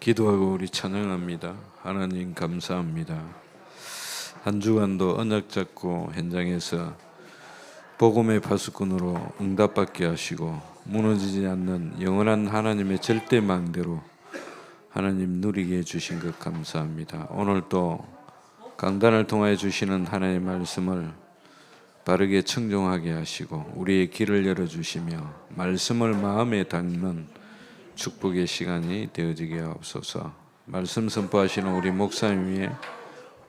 기도하고 우리 찬양합니다. 하나님 감사합니다. 한 주간도 언약 잡고 현장에서 복음의 파수꾼으로 응답받게 하시고 무너지지 않는 영원한 하나님의 절대망대로 하나님 누리게 해주신 것 감사합니다. 오늘 또 강단을 통하여 주시는 하나님의 말씀을 바르게 청종하게 하시고 우리의 길을 열어주시며 말씀을 마음에 담는 축복의 시간이 되어지게 하옵소서. 말씀 선포하시는 우리 목사님 위에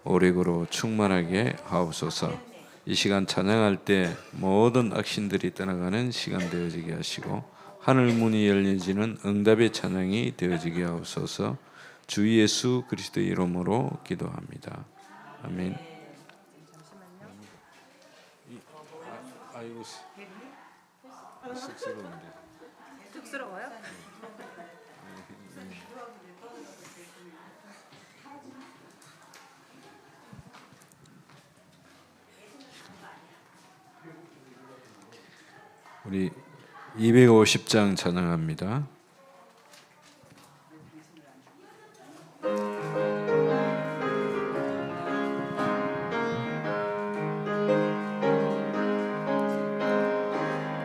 오래고로 충만하게 하옵소서. 이 시간 찬양할 때 모든 악신들이 떠나가는 시간 되어지게 하시고 하늘 문이 열려지는 응답의 찬양이 되어지게 하옵소서. 주 예수 그리스도의 이름으로 기도합니다. 아멘. 아이고 쑥스러운데. 쑥스러워요? 우리 250장 찬양합니다.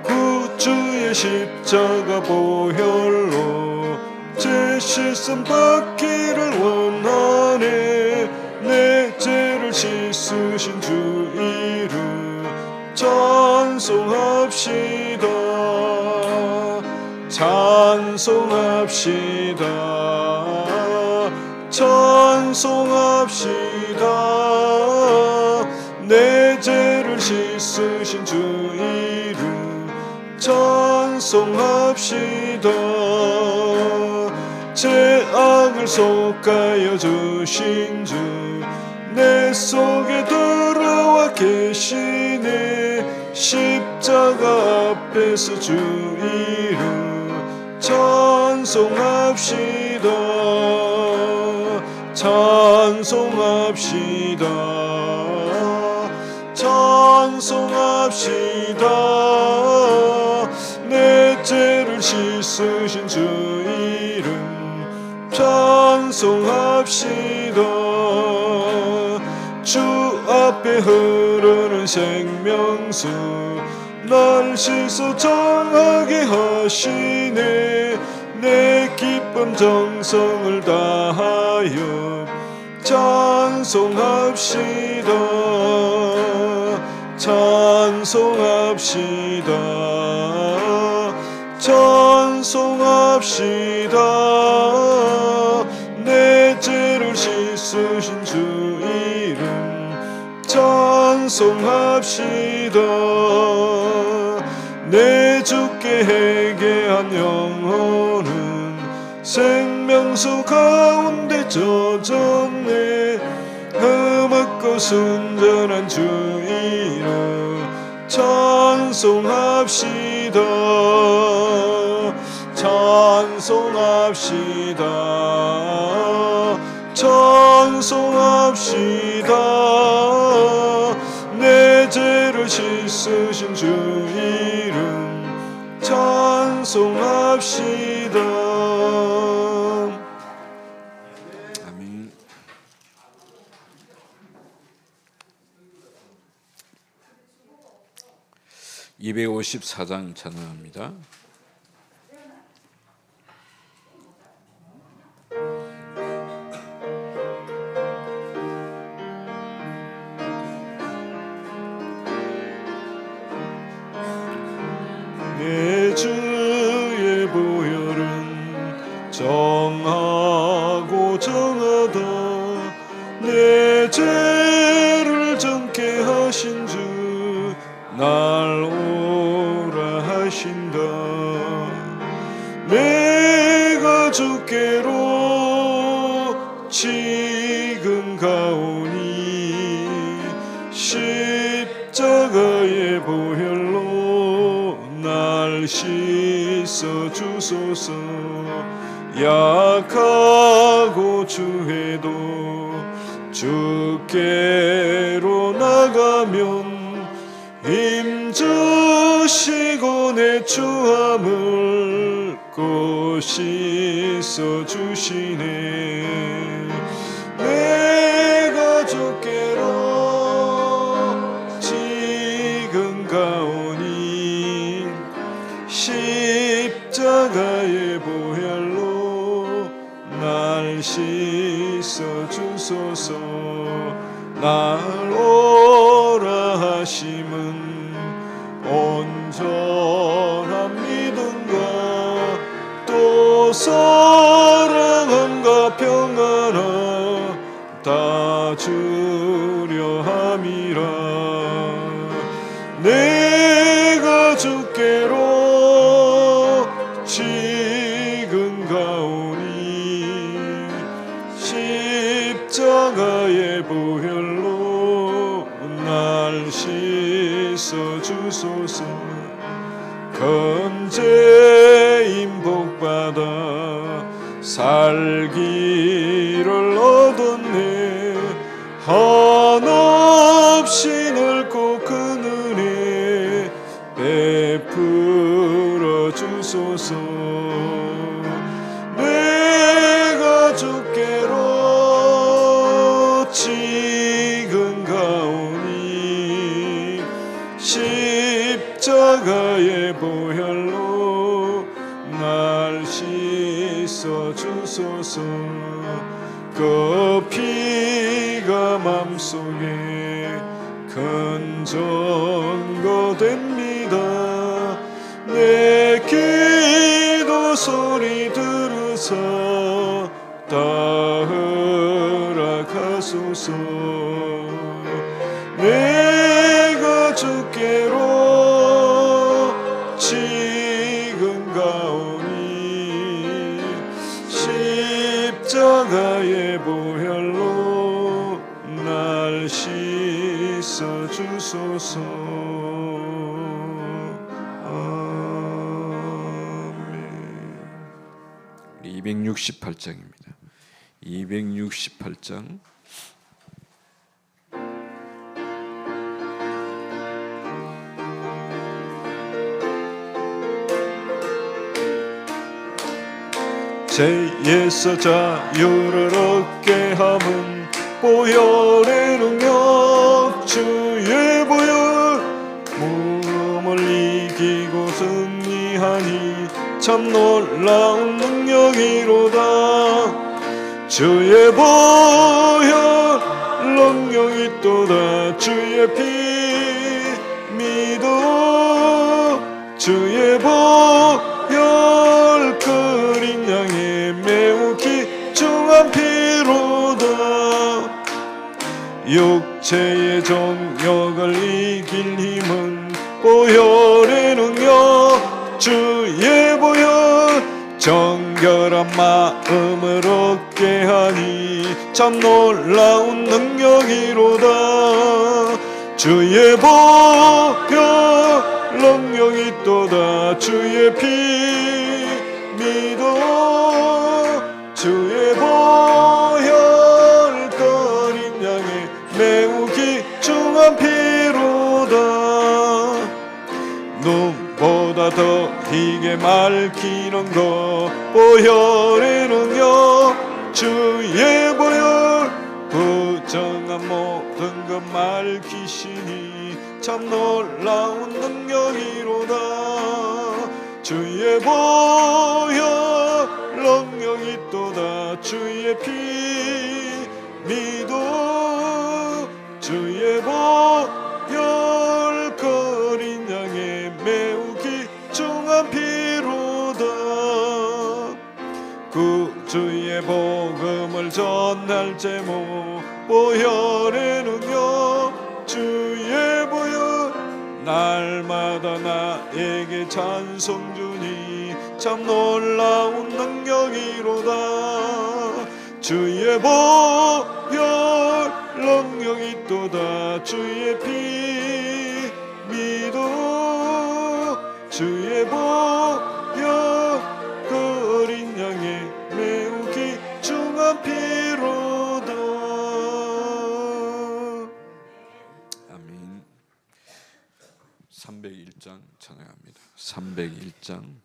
구주의 십자가 보혈로 제 실선 받기를 원하네. 내 죄를 씻으신 주 이름 찬송합시다. 찬송합시다. 찬송합시다. 내 죄를 씻으신 주 이름 찬송합시다. 죄악을 속하여 주신 주 내 속에 들어와 계시네. 십자가 앞에서 주 이름 찬송합시다. 찬송합시다. 찬송합시다. 내 죄를 씻으신 주 이름 찬송합시다. 주 앞에 흐르는 생명수 날 씻어 정하게 하시네. 내 기쁨 정성을 다하여 찬송합시다. 찬송합시다. 찬송합시다. 내 죄를 씻으신 주 이름 찬송합시다. 내 주께 회개한 영혼은 생명수 가운데 젖었네. 흠없고 순전한 주 이름 찬송합시다. 찬송합시다. 찬송합시다. 내 죄를 씻으신 주 이름 찬송합시다. 아멘. (254장) 찬양합니다. 내 주의 보혈은 정하고 정하다. 내 죄를 정케 하신 주 날 오라 하신다. 내가 주께로 지금 가오니 십자가의 보혈로 날 씻어 주소서. 약하고 주해도 주께로 나가면 힘주시고 내 추함을 곧 씻어 주시네. 내가 주께로 지금 가오니 십자가의 보혈로 날 씻어 주소서. 날 오라 하심은 온전한 믿음과 또 사랑함과 평안함 다 주려 함이라. 내가 주께로 지금 가오니 십자가의 보혈로 날 씻어 주소서. 금제인 복받아 살기를 얻었네. 한없이 넓고 큰 은혜 베풀어 주소서. 내가 주께로 지금 가오니 십자가의 보혈로 날 씻어 주소서. 그 피가 맘속에 큰 증거 됩니다. 내 기도 소리 들으사 다 허락하소서. 내가 주께로 지금 가오니 십자가의 보혈로 날 씻어 주소서. 아멘. 268장입니다. 268장 죄에서 자유를 얻게 함은 보혈의 능력 주의 보혈. 무험을 이기고 승리하니 참 놀라운 능력이로다. 주의 보혈 능력이 있도다. 주의 피 믿어. 주의 보혈 그린 양의 매우 귀중한 피로다. 육체의 정욕을 이길 힘은 보혈의 능력 주의 보혈. 정결한 마음을 얻게 하니 참 놀라운 능력이로다. 주의 보혈 능력이 있도다. 주의 피 믿어. 주의 보혈 거린 양의 매우 귀중한 피로다. 눈보다 더 희게 맑히는 것 보혈의 능력 주의 보혈. 부정한 모든 것 맑히시니 참 놀라운 능력이로다. 주의 보혈 능력이 있도다. 주의 피 믿어. 주의 보혈 거린 양의 매우 귀중한 피로다. 구주의 복음을 전할 제목 보혈의 능력 주의 보혈. 날마다 나에게 찬송 주니 참 놀라운 능력이로다. 주의 보혈 능력이 있도다. 주의 피 믿어. 주의 보혈 거린 양의 매우 귀중한 피로다. 아멘. 301장 찬양합니다. 301장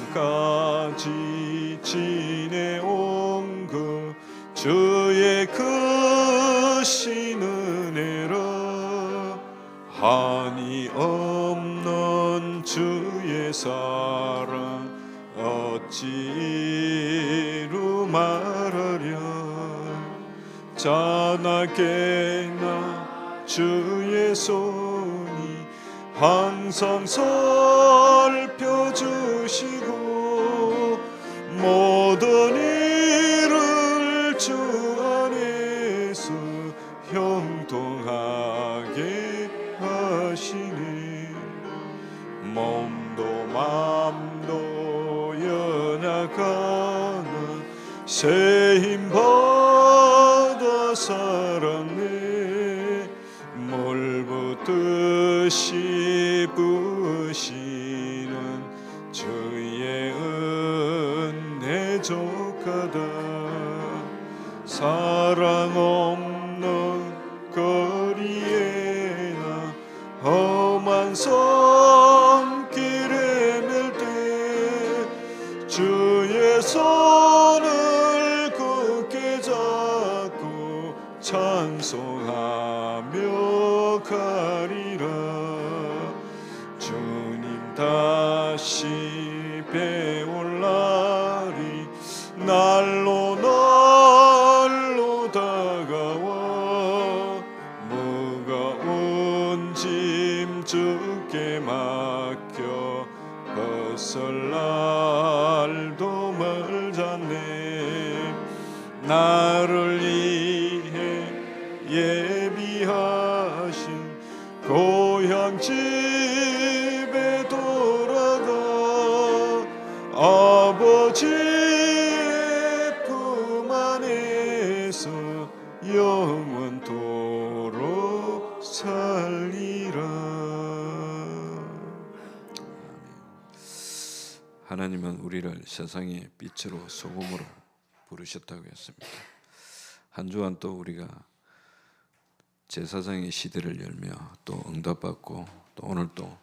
지금까지 지내온 그 주의 크신 은혜라 한이 없는 주의 사랑 어찌 이루 말하랴 자나깨나 주의 손이 항상 살펴주시고 모든 일을 주 안에서 형통하게 하시네 몸도 맘도 연약하나 새 힘 받아 살았네 물 붓듯이 부으시는 주의 은혜 족하다 사랑 없는 거리에나 험한 손길에 맬 때 주의 손을 굳게 잡고 찬송하며 가리라 주님 다시 배울 날이 날로 날로 다가와 무거운 짐 주께 맡겨 벗을 날도 멀잖네 나를 위해 예비하신 고향 집에 돌아가 아버지의 품 안에서 영원토록 살리라. 하나님은 우리를 세상의 빛으로 소금으로 부르셨다고 했습니다. 한 주간 또 우리가 제사장의 시대를 열며 또 응답받고 또 오늘 또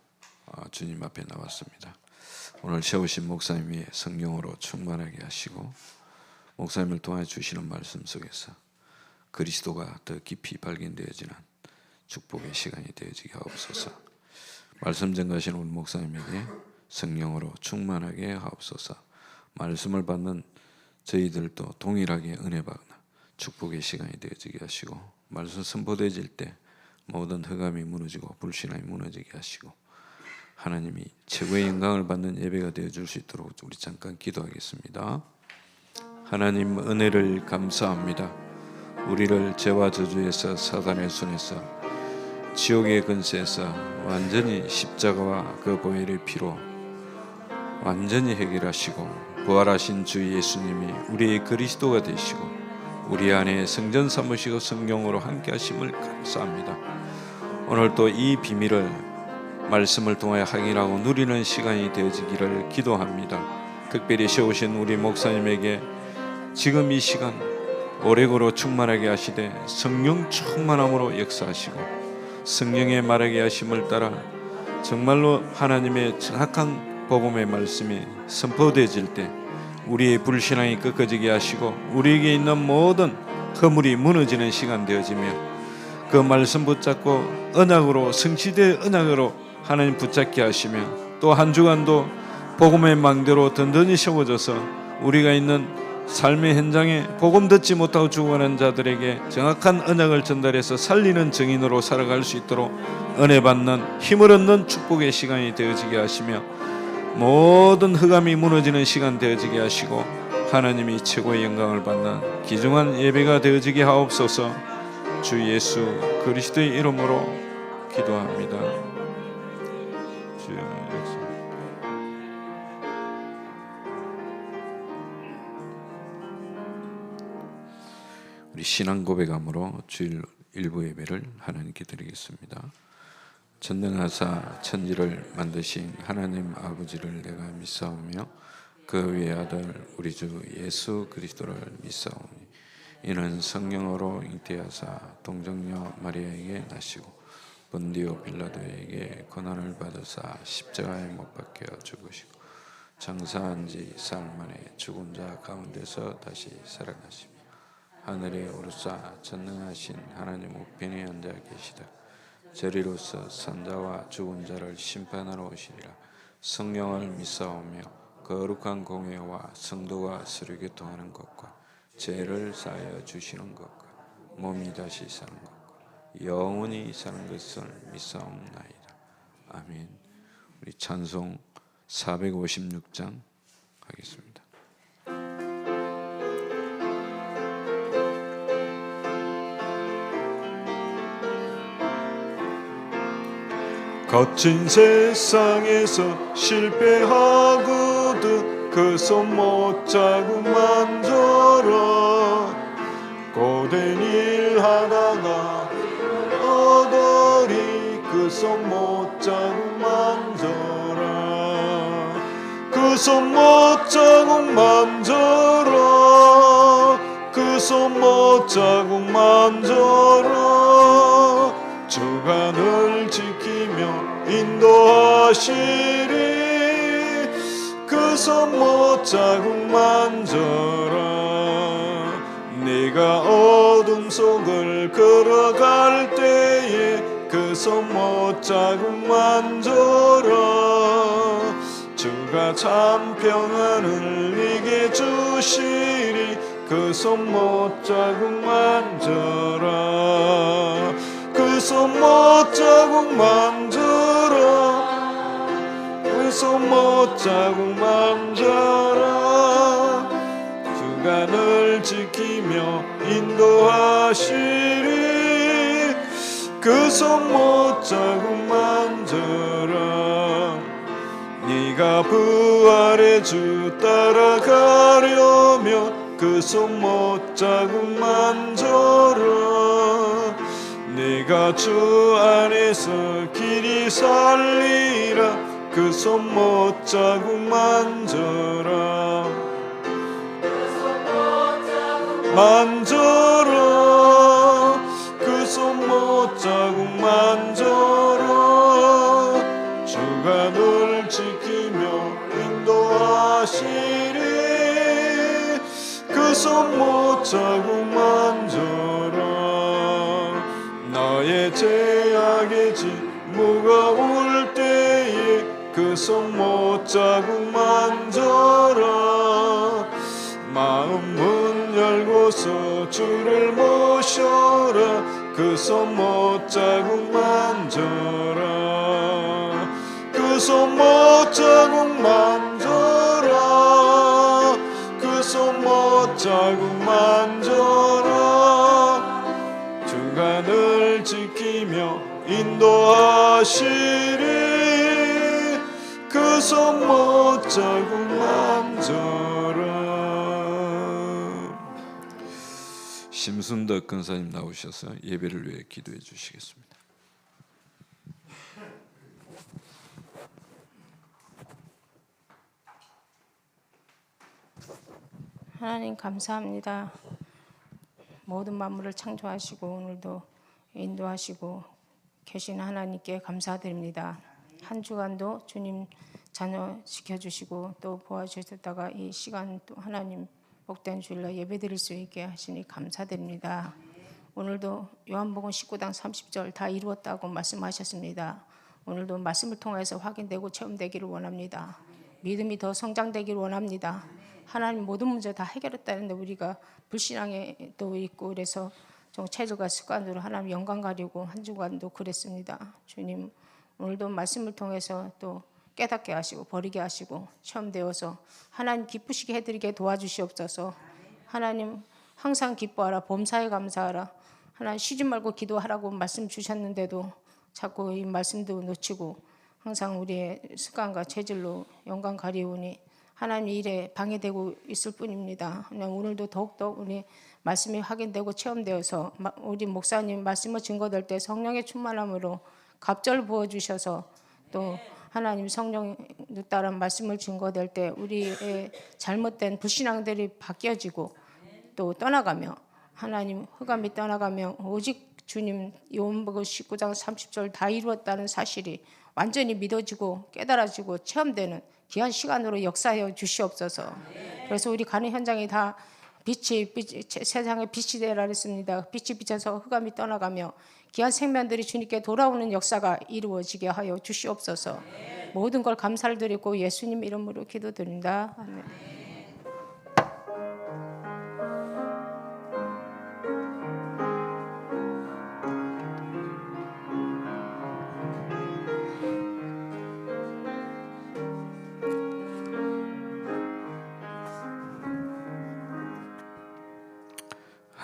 주님 앞에 나왔습니다. 오늘 세우신 목사님이 성령으로 충만하게 하시고 목사님을 통해 주시는 말씀 속에서 그리스도가 더 깊이 발견되어지는 축복의 시간이 되어지게 하옵소서. 말씀 전가하신 우리 목사님에게 성령으로 충만하게 하옵소서. 말씀을 받는 저희들도 동일하게 은혜 받는 축복의 시간이 되어지게 하시고 말씀 선포되어질 때 모든 흑암이 무너지고 불신함이 무너지게 하시고 하나님이 최고의 영광을 받는 예배가 되어줄 수 있도록 우리 잠깐 기도하겠습니다. 하나님 은혜를 감사합니다. 우리를 죄와 저주에서 사단의 손에서 지옥의 근세에서 완전히 십자가와 그 보혈의 피로 완전히 해결하시고 부활하신 주 예수님이 우리의 그리스도가 되시고 우리 안에 성전 삼으시고 성령으로 함께 하심을 감사합니다. 오늘 또 이 비밀을 말씀을 통해 확인하고 누리는 시간이 되어지기를 기도합니다. 특별히 세우신 우리 목사님에게 지금 이 시간 오래고로 충만하게 하시되 성령 충만함으로 역사하시고 성령의 말하게 하심을 따라 정말로 하나님의 정확한 복음의 말씀이 선포되어질 때 우리의 불신앙이 꺾어지게 하시고 우리에게 있는 모든 허물이 무너지는 시간 되어지며 그 말씀 붙잡고 언약으로 성취된 언약으로 하나님 붙잡게 하시며 또 한 주간도 복음의 망대로 든든히 세워져서 우리가 있는 삶의 현장에 복음 듣지 못하고 죽어가는 자들에게 정확한 언약을 전달해서 살리는 증인으로 살아갈 수 있도록 은혜 받는 힘을 얻는 축복의 시간이 되어지게 하시며 모든 흑암이 무너지는 시간 되어지게 하시고 하나님이 최고의 영광을 받는 귀중한 예배가 되어지게 하옵소서. 주 예수 그리스도의 이름으로 기도합니다. 주여 우리 신앙 고백함으로 주일 일부 예배를 하나님께 드리겠습니다. 전능하사 천지를 만드신 하나님 아버지를 내가 믿사오며 그 위의 아들 우리 주 예수 그리스도를 믿사오니 이는 성령으로 잉태하사 동정녀 마리아에게 나시고 본디오 빌라도에게 고난을 받으사 십자가에 못 박혀 죽으시고 장사한 지 사흘 만에 죽은 자 가운데서 다시 살아나시며 하늘에 오르사 전능하신 하나님 우편에 앉아 계시다. 저리로서 산자와 죽은 자를 심판하러 오시리라. 성령을 믿사오며 거룩한 공회와 성도가 서로 교통하는 것과 죄를 사하여 주시는 것과 몸이 다시 사는 것과 영원히 사는 것을 믿사옵나이다. 아멘. 우리 찬송 456장 하겠습니다. 거친 세상에서 실패하고도 그 손 못 자국 만져라. 고된 일 하다가 얻으리 그 손 못 자국 만져라. 그 손 못 자국 만져라. 그 손 못 자국 만져라. 주가 늘 지키며 인도하시리. 그 손 못 자국 만져라. 네가 어둠 속을 걸어갈 때에 그 손 못 자국 만져라. 주가 참 평안을 네게 주시리. 그 손 못 자국 만져라. 그 손 못 자국 만져라. 그 손 못 자국 만져라. 주가 늘 지키며 인도하시리. 그 손 못 자국 만져라. 네가 부활의 주 따라가려면 그 손 못 자국 만져라. 네가 주 안에서 길이 살리라. 그 손 못 자국 만져라. 만져라. 그 손 못 자국 만져라. 주가 늘 지키며 인도하시리. 그 손 못 자국 만져라. 나의 죄악의 짐 무거울 때에 그 손 못 자국 만져라. 마음 문 열고서 주를 모셔라. 그 손 못 자국 만져라. 그 손 못 자국 만져라. 그 손 못 자국 만져라. 주가 늘 지키며 인도하시리. 그 손 못 자국 만져라. 심순덕 권사님 나오셔서 예배를 위해 기도해 주시겠습니다. 하나님 감사합니다. 모든 만물을 창조하시고 오늘도 인도하시고 계신 하나님께 감사드립니다. 한 주간도 주님 자녀 지켜주시고 또 보아주셨다가 이 시간 또 하나님 복된 주일날 예배드릴 수 있게 하시니 감사드립니다. 오늘도 요한복음 19장 30절 다 이루었다고 말씀하셨습니다. 오늘도 말씀을 통해서 확인되고 체험되기를 원합니다. 믿음이 더 성장되기를 원합니다. 하나님 모든 문제 다 해결했다는데 우리가 불신앙에 또 있고 그래서 정체적과 습관으로 하나님 영광 가리고 한 주간도 그랬습니다. 주님 오늘도 말씀을 통해서 또 깨닫게 하시고 버리게 하시고 체험되어서 하나님 기쁘시게 해드리게 도와주시옵소서. 하나님 항상 기뻐하라. 범사에 감사하라. 하나님 쉬지 말고 기도하라고 말씀 주셨는데도 자꾸 이 말씀도 놓치고 항상 우리의 습관과 체질로 영광 가리우니 하나님 일에 방해되고 있을 뿐입니다. 오늘도 더욱더 우리 말씀이 확인되고 체험되어서 우리 목사님 말씀을 증거될 때 성령의 충만함으로 갑절 부어주셔서 또 하나님 성령 따라 말씀을 증거될 때 우리의 잘못된 불신앙들이 바뀌어지고 또 떠나가며 하나님 흑암이 떠나가며 오직 주님 요한복음 19장 30절 다 이루었다는 사실이 완전히 믿어지고 깨달아지고 체험되는 귀한 시간으로 역사하여 주시옵소서. 그래서 우리 가는 현장이 다 빛이 세상의 빛이 되라 했습니다. 빛이 비쳐서 흑암이 떠나가며 귀한 생명들이 주님께 돌아오는 역사가 이루어지게 하여 주시옵소서. 모든 걸 감사를 드리고 예수님 이름으로 기도드립니다. 아멘.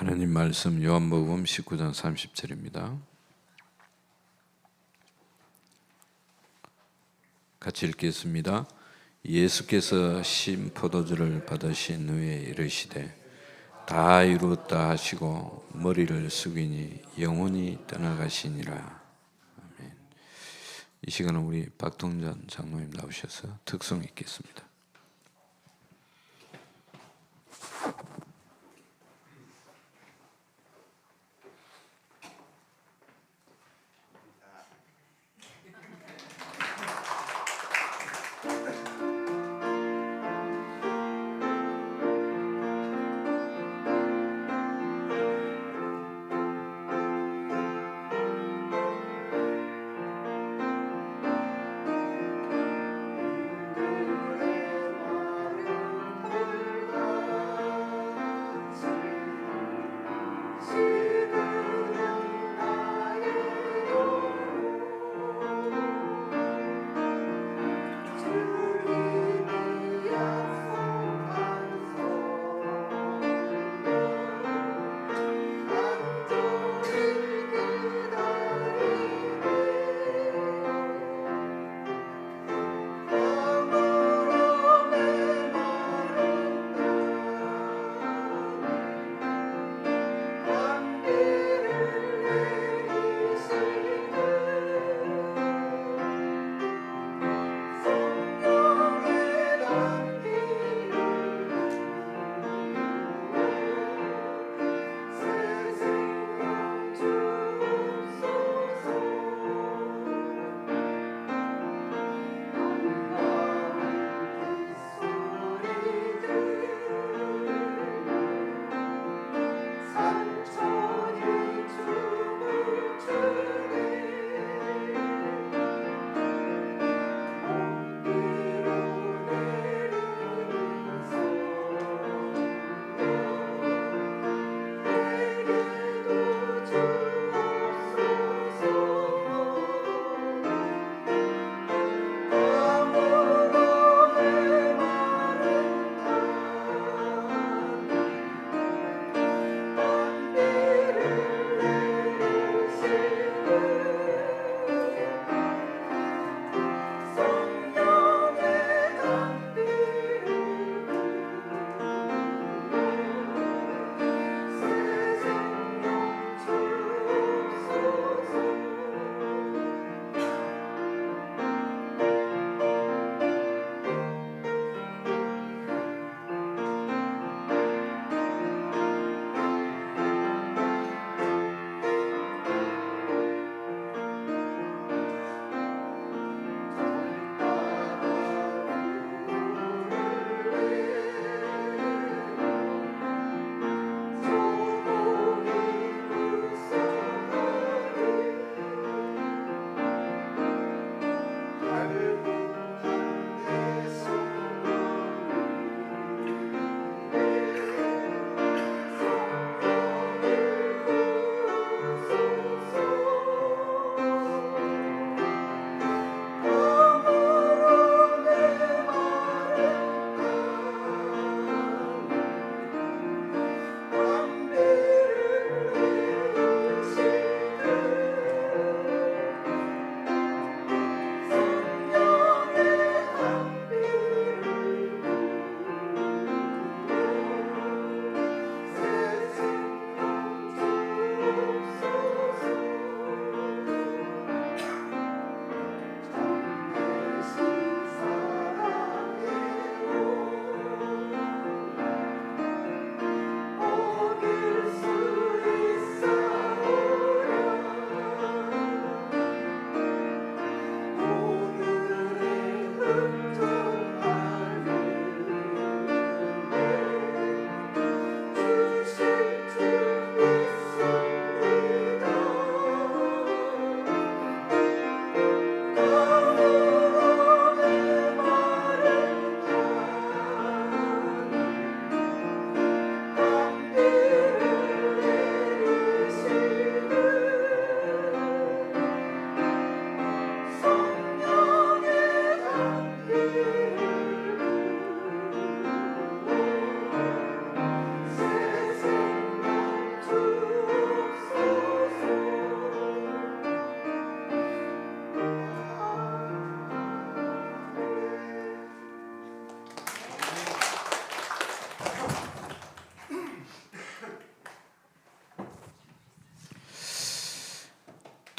하나님 말씀 요한복음 19장 30절입니다. 같이 읽겠습니다. 예수께서 신 포도주를 받으신 후에 이르시되 다 이루었다 하시고 머리를 숙이니 영혼이 떠나가시니라. 아멘. 이 시간은 우리 박동전 장로님 나오셔서 특송 읽겠습니다.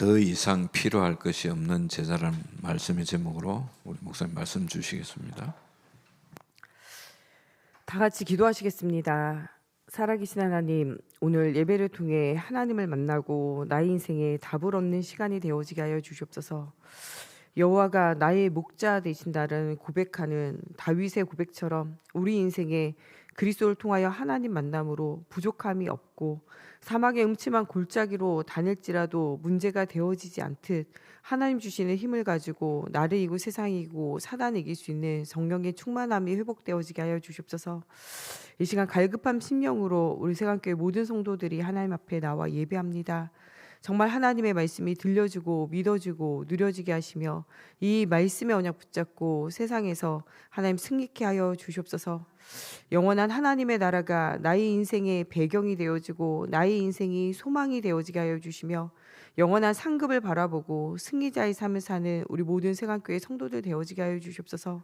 더 이상 필요할 것이 없는 제자라는 말씀의 제목으로 우리 목사님 말씀 주시겠습니다. 다 같이 기도하시겠습니다. 살아계신 하나님, 오늘 예배를 통해 하나님을 만나고 나의 인생에 답을 얻는 시간이 되어지게 하여 주시옵소서. 여호와가 나의 목자 되신다는 고백하는 다윗의 고백처럼 우리 인생에 그리스도를 통하여 하나님 만남으로 부족함이 없고 사막의 음침한 골짜기로 다닐지라도 문제가 되어지지 않듯 하나님 주시는 힘을 가지고 나를 이기고 세상을 이기고 사단을 이길 수 있는 성령의 충만함이 회복되어지게 하여 주시옵소서. 이 시간 갈급한 심령으로 우리 세강교회 모든 성도들이 하나님 앞에 나와 예배합니다. 정말 하나님의 말씀이 들려지고 믿어지고 누려지게 하시며 이 말씀의 언약 붙잡고 세상에서 하나님 승리케 하여 주시옵소서. 영원한 하나님의 나라가 나의 인생의 배경이 되어지고 나의 인생이 소망이 되어지게 하여 주시며 영원한 상급을 바라보고 승리자의 삶을 사는 우리 모든 세강교회 성도들 되어지게 하여 주시옵소서.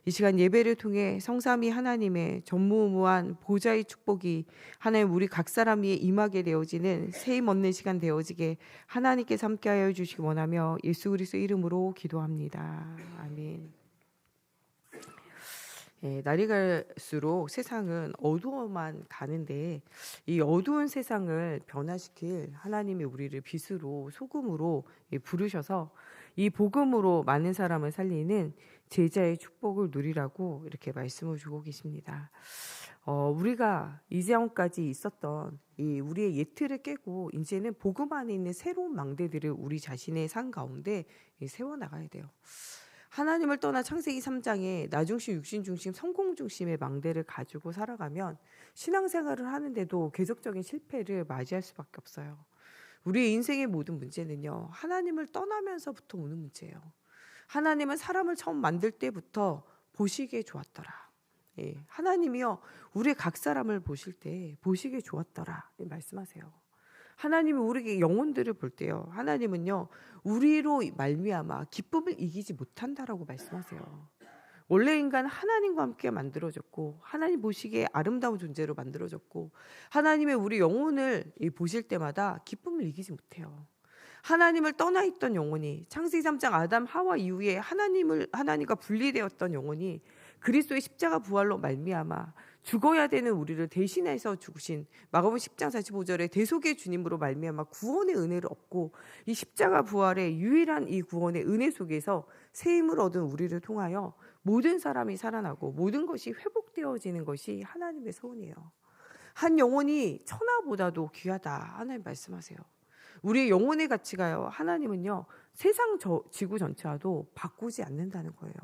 이 시간 예배를 통해 성삼위 하나님의 전무후무한 보좌의 축복이 하나님 우리 각 사람 위에 임하게 되어지는 세임 얻는 시간 되어지게 하나님께서 함께하여 주시기 원하며 예수 그리스도 이름으로 기도합니다. 아멘. 날이 갈수록 세상은 어두워만 가는데 이 어두운 세상을 변화시킬 하나님이 우리를 빛으로 소금으로 부르셔서 이 복음으로 많은 사람을 살리는 제자의 축복을 누리라고 이렇게 말씀을 주고 계십니다. 우리가 이제까지 있었던 이 우리의 예틀을 깨고 이제는 복음 안에 있는 새로운 망대들을 우리 자신의 삶 가운데 세워나가야 돼요. 하나님을 떠나 창세기 3장에 나중심, 육신중심, 성공중심의 망대를 가지고 살아가면 신앙생활을 하는데도 계속적인 실패를 맞이할 수밖에 없어요. 우리의 인생의 모든 문제는요, 하나님을 떠나면서부터 오는 문제예요. 하나님은 사람을 처음 만들 때부터 보시기에 좋았더라. 하나님이요, 우리 각 사람을 보실 때 보시기에 좋았더라 말씀하세요. 하나님이 우리에게 영혼들을 볼 때요, 하나님은요 우리로 말미암아 기쁨을 이기지 못한다라고 말씀하세요. 원래 인간은 하나님과 함께 만들어졌고 하나님 보시기에 아름다운 존재로 만들어졌고 하나님의 우리 영혼을 보실 때마다 기쁨을 이기지 못해요. 하나님을 떠나 있던 영혼이 창세기 3장 아담 하와 이후에 하나님과 분리되었던 영혼이 그리스도의 십자가 부활로 말미암아 죽어야 되는 우리를 대신해서 죽으신 마가복음 10장 45절에 대속의 주님으로 말미암아 구원의 은혜를 얻고 이 십자가 부활의 유일한 이 구원의 은혜 속에서 새 힘을 얻은 우리를 통하여 모든 사람이 살아나고 모든 것이 회복되어지는 것이 하나님의 소원이에요. 한 영혼이 천하보다도 귀하다 하나님 말씀하세요. 우리의 영혼의 가치가요, 하나님은요 세상 지구 전체와도 바꾸지 않는다는 거예요.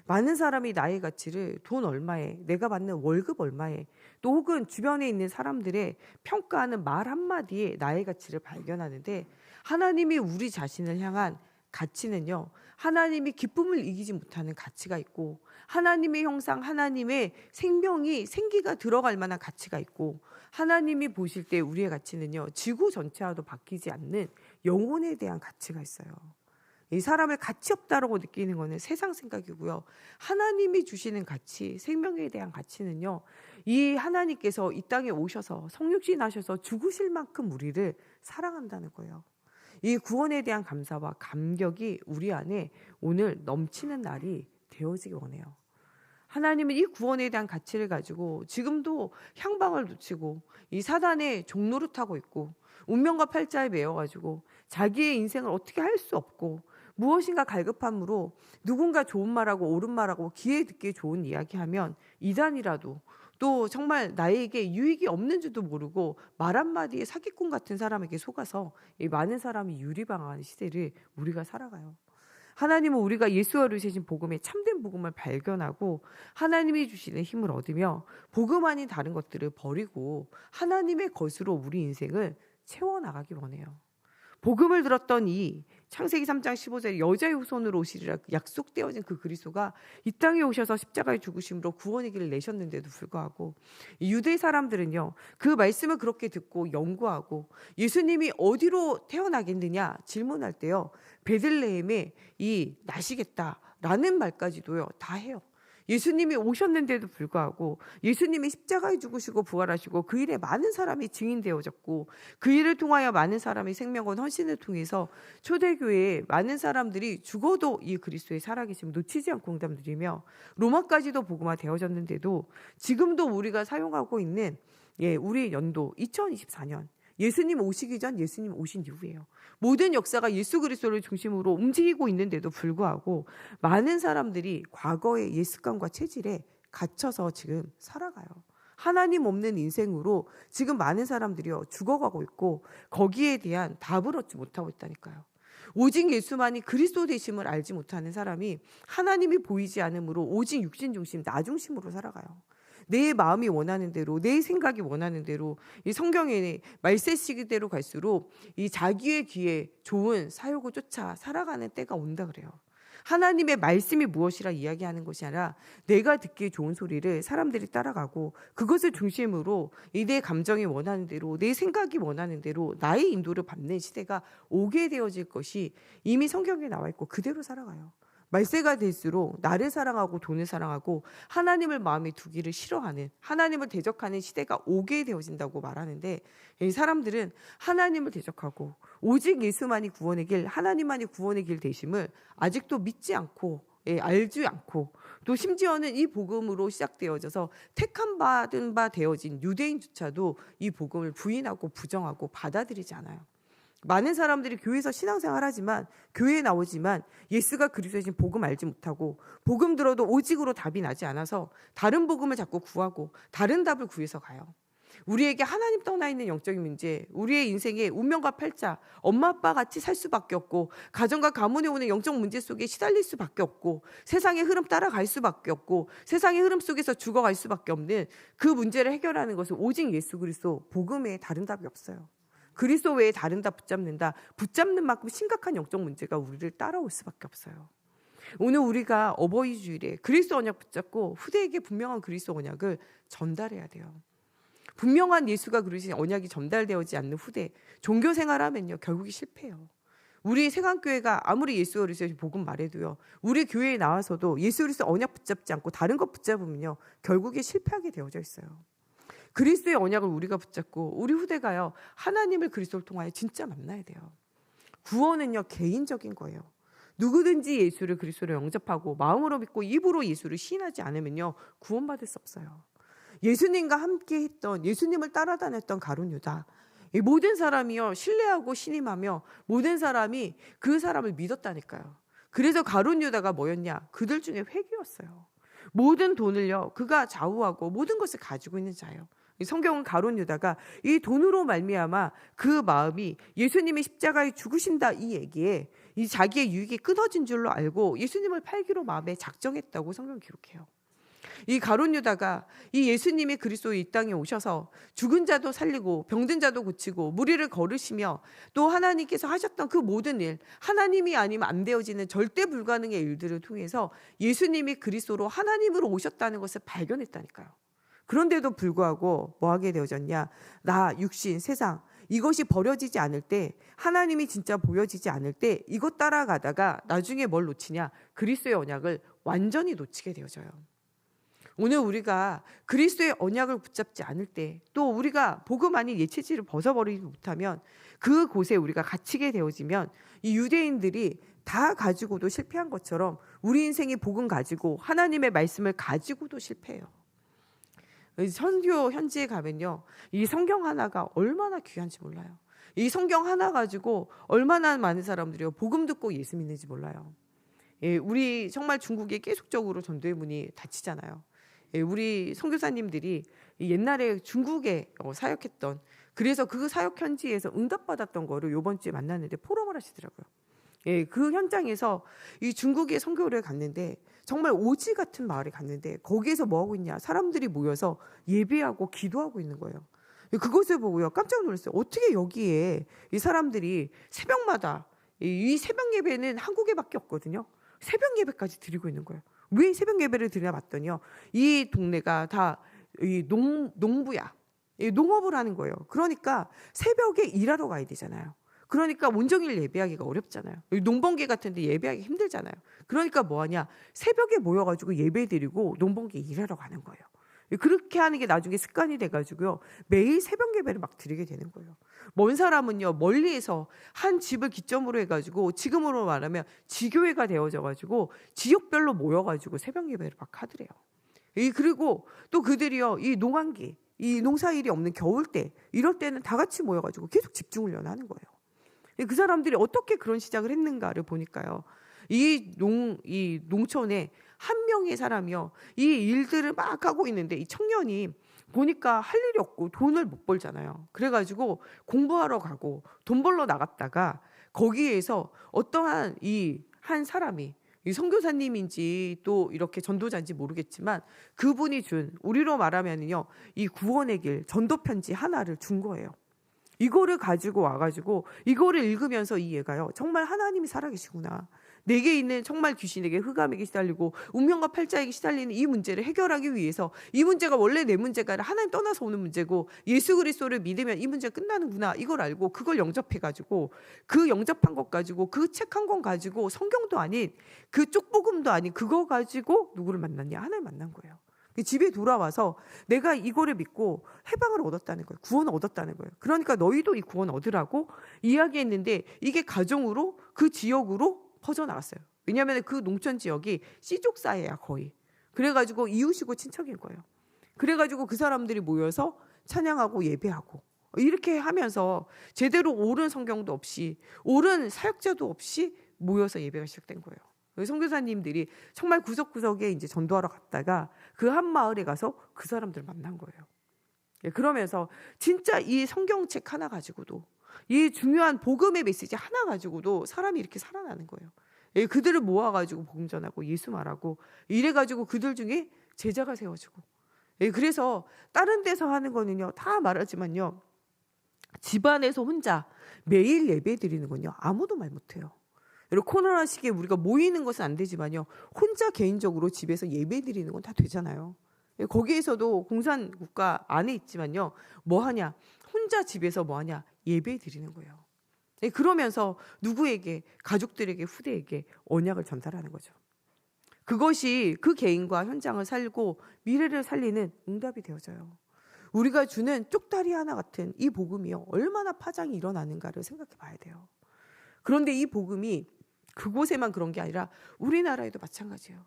많은 사람이 나의 가치를 돈 얼마에, 내가 받는 월급 얼마에, 또 혹은 주변에 있는 사람들의 평가하는 말 한마디에 나의 가치를 발견하는데, 하나님이 우리 자신을 향한 가치는요, 하나님이 기쁨을 이기지 못하는 가치가 있고, 하나님의 형상, 하나님의 생명이 생기가 들어갈 만한 가치가 있고, 하나님이 보실 때 우리의 가치는요, 지구 전체와도 바뀌지 않는 영혼에 대한 가치가 있어요. 이 사람을 가치 없다라고 느끼는 것은 세상 생각이고요. 하나님이 주시는 가치, 생명에 대한 가치는요, 이 하나님께서 이 땅에 오셔서 성육신 하셔서 죽으실 만큼 우리를 사랑한다는 거예요. 이 구원에 대한 감사와 감격이 우리 안에 오늘 넘치는 날이 되어지기 원해요. 하나님은 이 구원에 대한 가치를 가지고 지금도 향방을 놓치고 이 사단의 종로를 타고 있고 운명과 팔자에 매여가지고 자기의 인생을 어떻게 할 수 없고 무엇인가 갈급함으로 누군가 좋은 말하고 옳은 말하고 귀에 듣기 좋은 이야기하면 이단이라도 또 정말 나에게 유익이 없는 줄도 모르고 말 한마디에 사기꾼 같은 사람에게 속아서 이 많은 사람이 유리방황하는 시대를 우리가 살아가요. 하나님은 우리가 예수와 주신 복음의 참된 복음을 발견하고 하나님이 주시는 힘을 얻으며 복음 아닌 다른 것들을 버리고 하나님의 것으로 우리 인생을 채워나가기 원해요. 복음을 들었던 이 창세기 3장 15절에 여자의 후손으로 오시리라 약속되어진 그 그리스도가 이 땅에 오셔서 십자가의 죽으심으로 구원의 길을 내셨는데도 불구하고 유대 사람들은요, 그 말씀을 그렇게 듣고 연구하고 예수님이 어디로 태어나겠느냐 질문할 때요, 베들레헴에 이 나시겠다라는 말까지도요 다 해요. 예수님이 오셨는데도 불구하고 예수님이 십자가에 죽으시고 부활하시고 그 일에 많은 사람이 증인되어졌고 그 일을 통하여 많은 사람이 생명과 헌신을 통해서 초대교회에 많은 사람들이 죽어도 이 그리스도의 살아계심 놓치지 않고 응답드리며 로마까지도 복음화 되어졌는데도 지금도 우리가 사용하고 있는 우리의 연도 2024년 예수님 오시기 전 예수님 오신 이후예요. 모든 역사가 예수 그리스도를 중심으로 움직이고 있는데도 불구하고 많은 사람들이 과거의 옛 습관과 체질에 갇혀서 지금 살아가요. 하나님 없는 인생으로 지금 많은 사람들이요 죽어가고 있고 거기에 대한 답을 얻지 못하고 있다니까요. 오직 예수만이 그리스도 되심을 알지 못하는 사람이 하나님이 보이지 않으므로 오직 육신 중심, 나 중심으로 살아가요. 내 마음이 원하는 대로, 내 생각이 원하는 대로, 이 성경의 말세시기대로 갈수록 이 자기의 귀에 좋은 사욕을 쫓아 살아가는 때가 온다 그래요. 하나님의 말씀이 무엇이라 이야기하는 것이 아니라 내가 듣기 좋은 소리를 사람들이 따라가고 그것을 중심으로 내 감정이 원하는 대로, 내 생각이 원하는 대로 나의 인도를 받는 시대가 오게 되어질 것이 이미 성경에 나와 있고 그대로 살아가요. 말세가 될수록 나를 사랑하고 돈을 사랑하고 하나님을 마음에 두기를 싫어하는, 하나님을 대적하는 시대가 오게 되어진다고 말하는데 이 사람들은 하나님을 대적하고 오직 예수만이 구원의 길, 하나님만이 구원의 길 되심을 아직도 믿지 않고 알지 않고 또 심지어는 이 복음으로 시작되어져서 택함 받은 바 되어진 유대인조차도 이 복음을 부인하고 부정하고 받아들이지 않아요. 많은 사람들이 교회에서 신앙생활하지만 교회에 나오지만 예수가 그리스도이신 복음 알지 못하고 복음 들어도 오직으로 답이 나지 않아서 다른 복음을 자꾸 구하고 다른 답을 구해서 가요. 우리에게 하나님 떠나 있는 영적인 문제, 우리의 인생의 운명과 팔자, 엄마 아빠 같이 살 수밖에 없고 가정과 가문에 오는 영적 문제 속에 시달릴 수밖에 없고 세상의 흐름 따라갈 수밖에 없고 세상의 흐름 속에서 죽어갈 수밖에 없는 그 문제를 해결하는 것은 오직 예수 그리스도 복음 외에 다른 답이 없어요. 그리스도 외에 다른 답 붙잡는다. 붙잡는 만큼 심각한 영적 문제가 우리를 따라올 수밖에 없어요. 오늘 우리가 어버이 주일에 그리스도 언약 붙잡고 후대에게 분명한 그리스도 언약을 전달해야 돼요. 분명한 예수가 그리신 언약이 전달되어지 않는 후대, 종교 생활하면요 결국이 실패해요. 우리 세강교회가 아무리 예수 그리스도의 복음 말해도요, 우리 교회에 나와서도 예수 그리스도 언약 붙잡지 않고 다른 것 붙잡으면요 결국에 실패하게 되어져 있어요. 그리스도의 언약을 우리가 붙잡고 우리 후대가요 하나님을 그리스도를 통하여 진짜 만나야 돼요. 구원은요 개인적인 거예요. 누구든지 예수를 그리스도로 영접하고 마음으로 믿고 입으로 예수를 시인하지 않으면요 구원받을 수 없어요. 예수님과 함께 했던, 예수님을 따라다녔던 가룟 유다, 이 모든 사람이요 신뢰하고 신임하며 모든 사람이 그 사람을 믿었다니까요. 그래서 가룟 유다가 뭐였냐? 그들 중에 회귀였어요. 모든 돈을요 그가 좌우하고 모든 것을 가지고 있는 자예요. 성경은 가룟 유다가 이 돈으로 말미암아 그 마음이 예수님이 십자가에 죽으신다 이 얘기에 이 자기의 유익이 끊어진 줄로 알고 예수님을 팔기로 마음에 작정했다고 성경 기록해요. 이 가룟 유다가 이 예수님이 그리스도 이 땅에 오셔서 죽은 자도 살리고 병든 자도 고치고 무리를 걸으시며 또 하나님께서 하셨던 그 모든 일, 하나님이 아니면 안 되어지는 절대 불가능의 일들을 통해서 예수님이 그리스도로 하나님으로 오셨다는 것을 발견했다니까요. 그런데도 불구하고 뭐 하게 되어졌냐? 나, 육신, 세상 이것이 버려지지 않을 때, 하나님이 진짜 보여지지 않을 때 이것 따라가다가 나중에 뭘 놓치냐? 그리스도의 언약을 완전히 놓치게 되어져요. 오늘 우리가 그리스도의 언약을 붙잡지 않을 때, 또 우리가 복음 아닌 예체질을 벗어버리지 못하면 그곳에 우리가 갇히게 되어지면 이 유대인들이 다 가지고도 실패한 것처럼 우리 인생이 복음 가지고 하나님의 말씀을 가지고도 실패해요. 선교 현지에 가면요 이 성경 하나가 얼마나 귀한지 몰라요. 이 성경 하나 가지고 얼마나 많은 사람들이 복음 듣고 예수 믿는지 몰라요. 우리 정말 중국에 계속적으로 전도의 문이 닫히잖아요. 우리 선교사님들이 옛날에 중국에 사역했던, 그래서 그 사역 현지에서 응답받았던 거를 이번 주에 만났는데 포럼을 하시더라고요. 그 현장에서 이 중국의 선교를 갔는데 정말 오지 같은 마을에 갔는데 거기에서 뭐 하고 있냐? 사람들이 모여서 예배하고 기도하고 있는 거예요. 그것을 보고요 깜짝 놀랐어요. 어떻게 여기에 이 사람들이 새벽마다, 이 새벽 예배는 한국에밖에 없거든요. 새벽 예배까지 드리고 있는 거예요. 왜 새벽 예배를 드리나 봤더니요 이 동네가 다 이 농부야. 농업을 하는 거예요. 그러니까 새벽에 일하러 가야 되잖아요. 그러니까 온종일 예배하기가 어렵잖아요. 여기 농번기 같은 데 예배하기 힘들잖아요. 그러니까 뭐 하냐? 새벽에 모여가지고 예배 드리고 농번기 일하러 가는 거예요. 그렇게 하는 게 나중에 습관이 돼가지고요. 매일 새벽 예배를 막 드리게 되는 거예요. 먼 사람은요, 멀리에서 한 집을 기점으로 해가지고 지금으로 말하면 지교회가 되어져가지고 지역별로 모여가지고 새벽 예배를 막 하더래요. 그리고 또 그들이요, 이 농한기, 이 농사일이 없는 겨울 때, 이럴 때는 다 같이 모여가지고 계속 집중훈련을 하는 거예요. 그 사람들이 어떻게 그런 시작을 했는가를 보니까요. 이 농촌에 한 명의 사람이요, 이 일들을 막 하고 있는데 이 청년이 보니까 할 일이 없고 돈을 못 벌잖아요. 그래가지고 공부하러 가고 돈 벌러 나갔다가 거기에서 어떠한 한 사람이 이 선교사님인지 또 이렇게 전도자인지 모르겠지만 그분이 준, 우리로 말하면요, 이 구원의 길 전도 편지 하나를 준 거예요. 이거를 가지고 와가지고 이거를 읽으면서 이 얘가요, 정말 하나님이 살아계시구나. 내게 있는 정말 귀신에게, 흑암에게 시달리고 운명과 팔자에게 시달리는 이 문제를 해결하기 위해서, 이 문제가 원래 내 문제가 아니라 하나님 떠나서 오는 문제고 예수 그리스도를 믿으면 이 문제가 끝나는구나, 이걸 알고 그걸 영접해가지고 그 영접한 것 가지고 그 책 한 권 가지고 성경도 아닌 그 쪽복음도 아닌 그거 가지고 누구를 만났냐? 하나님 만난 거예요. 집에 돌아와서 내가 이거를 믿고 해방을 얻었다는 거예요. 구원을 얻었다는 거예요. 그러니까 너희도 이 구원 얻으라고 이야기했는데 이게 가정으로, 그 지역으로 퍼져나갔어요. 왜냐하면 그 농촌 지역이 씨족 사회야 거의. 그래가지고 이웃이고 친척인 거예요. 그래가지고 그 사람들이 모여서 찬양하고 예배하고 이렇게 하면서 제대로 옳은 성경도 없이, 옳은 사역자도 없이 모여서 예배가 시작된 거예요. 선교사님들이 정말 구석구석에 이제 전도하러 갔다가 그 한 마을에 가서 그 사람들을 만난 거예요. 그러면서 진짜 이 성경책 하나 가지고도, 이 중요한 복음의 메시지 하나 가지고도 사람이 이렇게 살아나는 거예요. 그들을 모아가지고 복음 전하고 예수 말하고 이래가지고 그들 중에 제자가 세워지고. 그래서 다른 데서 하는 거는요, 다 말하지만요, 집안에서 혼자 매일 예배 드리는 건요, 아무도 말 못해요. 여러분, 코로나 시기에 우리가 모이는 것은 안 되지만요, 혼자 개인적으로 집에서 예배 드리는 건 다 되잖아요. 거기에서도 공산국가 안에 있지만요, 뭐 하냐? 혼자 집에서 뭐 하냐? 예배 드리는 거예요. 그러면서 누구에게, 가족들에게, 후대에게 언약을 전달하는 거죠. 그것이 그 개인과 현장을 살고 미래를 살리는 응답이 되어져요. 우리가 주는 쪽다리 하나 같은 이 복음이요, 얼마나 파장이 일어나는가를 생각해 봐야 돼요. 그런데 이 복음이 그곳에만 그런 게 아니라 우리나라에도 마찬가지예요.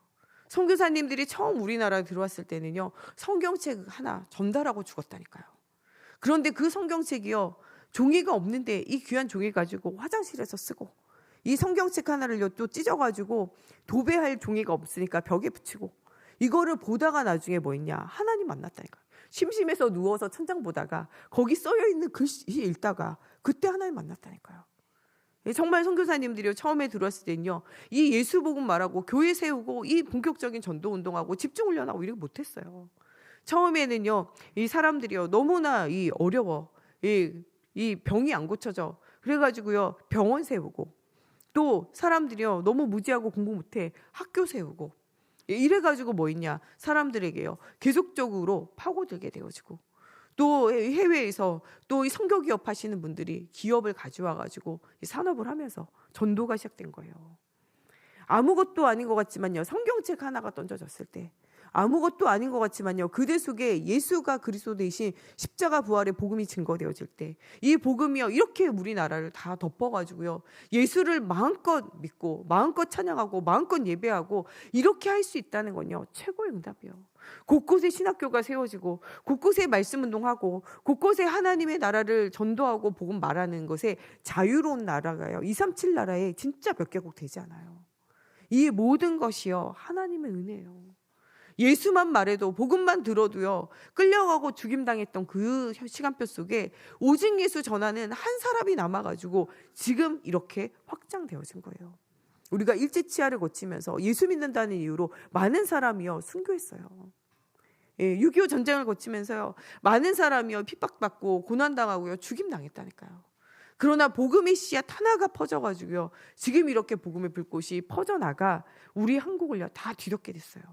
선교사님들이 처음 우리나라에 들어왔을 때는요, 성경책 하나 전달하고 죽었다니까요. 그런데 그 성경책이요, 종이가 없는데 이 귀한 종이 가지고 화장실에서 쓰고, 이 성경책 하나를 또 찢어가지고 도배할 종이가 없으니까 벽에 붙이고, 이거를 보다가 나중에 뭐 있냐? 하나님 만났다니까요. 심심해서 누워서 천장 보다가 거기 써여있는 글씨 읽다가 그때 하나님 만났다니까요. 정말 선교사님들이 처음에 들어왔을 때는요, 이 예수 복음 말하고 교회 세우고 이 본격적인 전도 운동하고 집중 훈련하고 이렇게 못했어요. 처음에는요, 이 사람들이요, 너무나 어려워. 이 병이 안 고쳐져. 그래가지고요, 병원 세우고, 또 사람들이요, 너무 무지하고 공부 못해. 학교 세우고. 이래가지고 뭐 있냐? 사람들에게요, 계속적으로 파고들게 되어지고, 또 해외에서 또 이 선교기업 하시는 분들이 기업을 가져와가지고 산업을 하면서 전도가 시작된 거예요. 아무것도 아닌 것 같지만요, 성경책 하나가 던져졌을 때, 아무것도 아닌 것 같지만요, 그들 속에 예수가 그리스도 대신 십자가 부활의 복음이 증거되어질 때, 이 복음이요, 이렇게 우리나라를 다 덮어가지고요, 예수를 마음껏 믿고 마음껏 찬양하고 마음껏 예배하고 이렇게 할 수 있다는 건요, 최고의 응답이요. 곳곳에 신학교가 세워지고 곳곳에 말씀 운동하고 곳곳에 하나님의 나라를 전도하고 복음 말하는 것에 자유로운 나라가요, 237 나라에 진짜 몇 개국 되지 않아요. 이 모든 것이요, 하나님의 은혜예요. 예수만 말해도, 복음만 들어도요, 끌려가고 죽임당했던 그 시간표 속에 오직 예수 전하는 한 사람이 남아가지고 지금 이렇게 확장되어진 거예요. 우리가 일제치하를 거치면서 예수 믿는다는 이유로 많은 사람이요, 순교했어요. 6.25 전쟁을 거치면서요, 많은 사람이요, 핍박받고 고난당하고요, 죽임당했다니까요. 그러나 복음의 씨앗 하나가 퍼져가지고요, 지금 이렇게 복음의 불꽃이 퍼져나가 우리 한국을요, 다 뒤덮게 됐어요.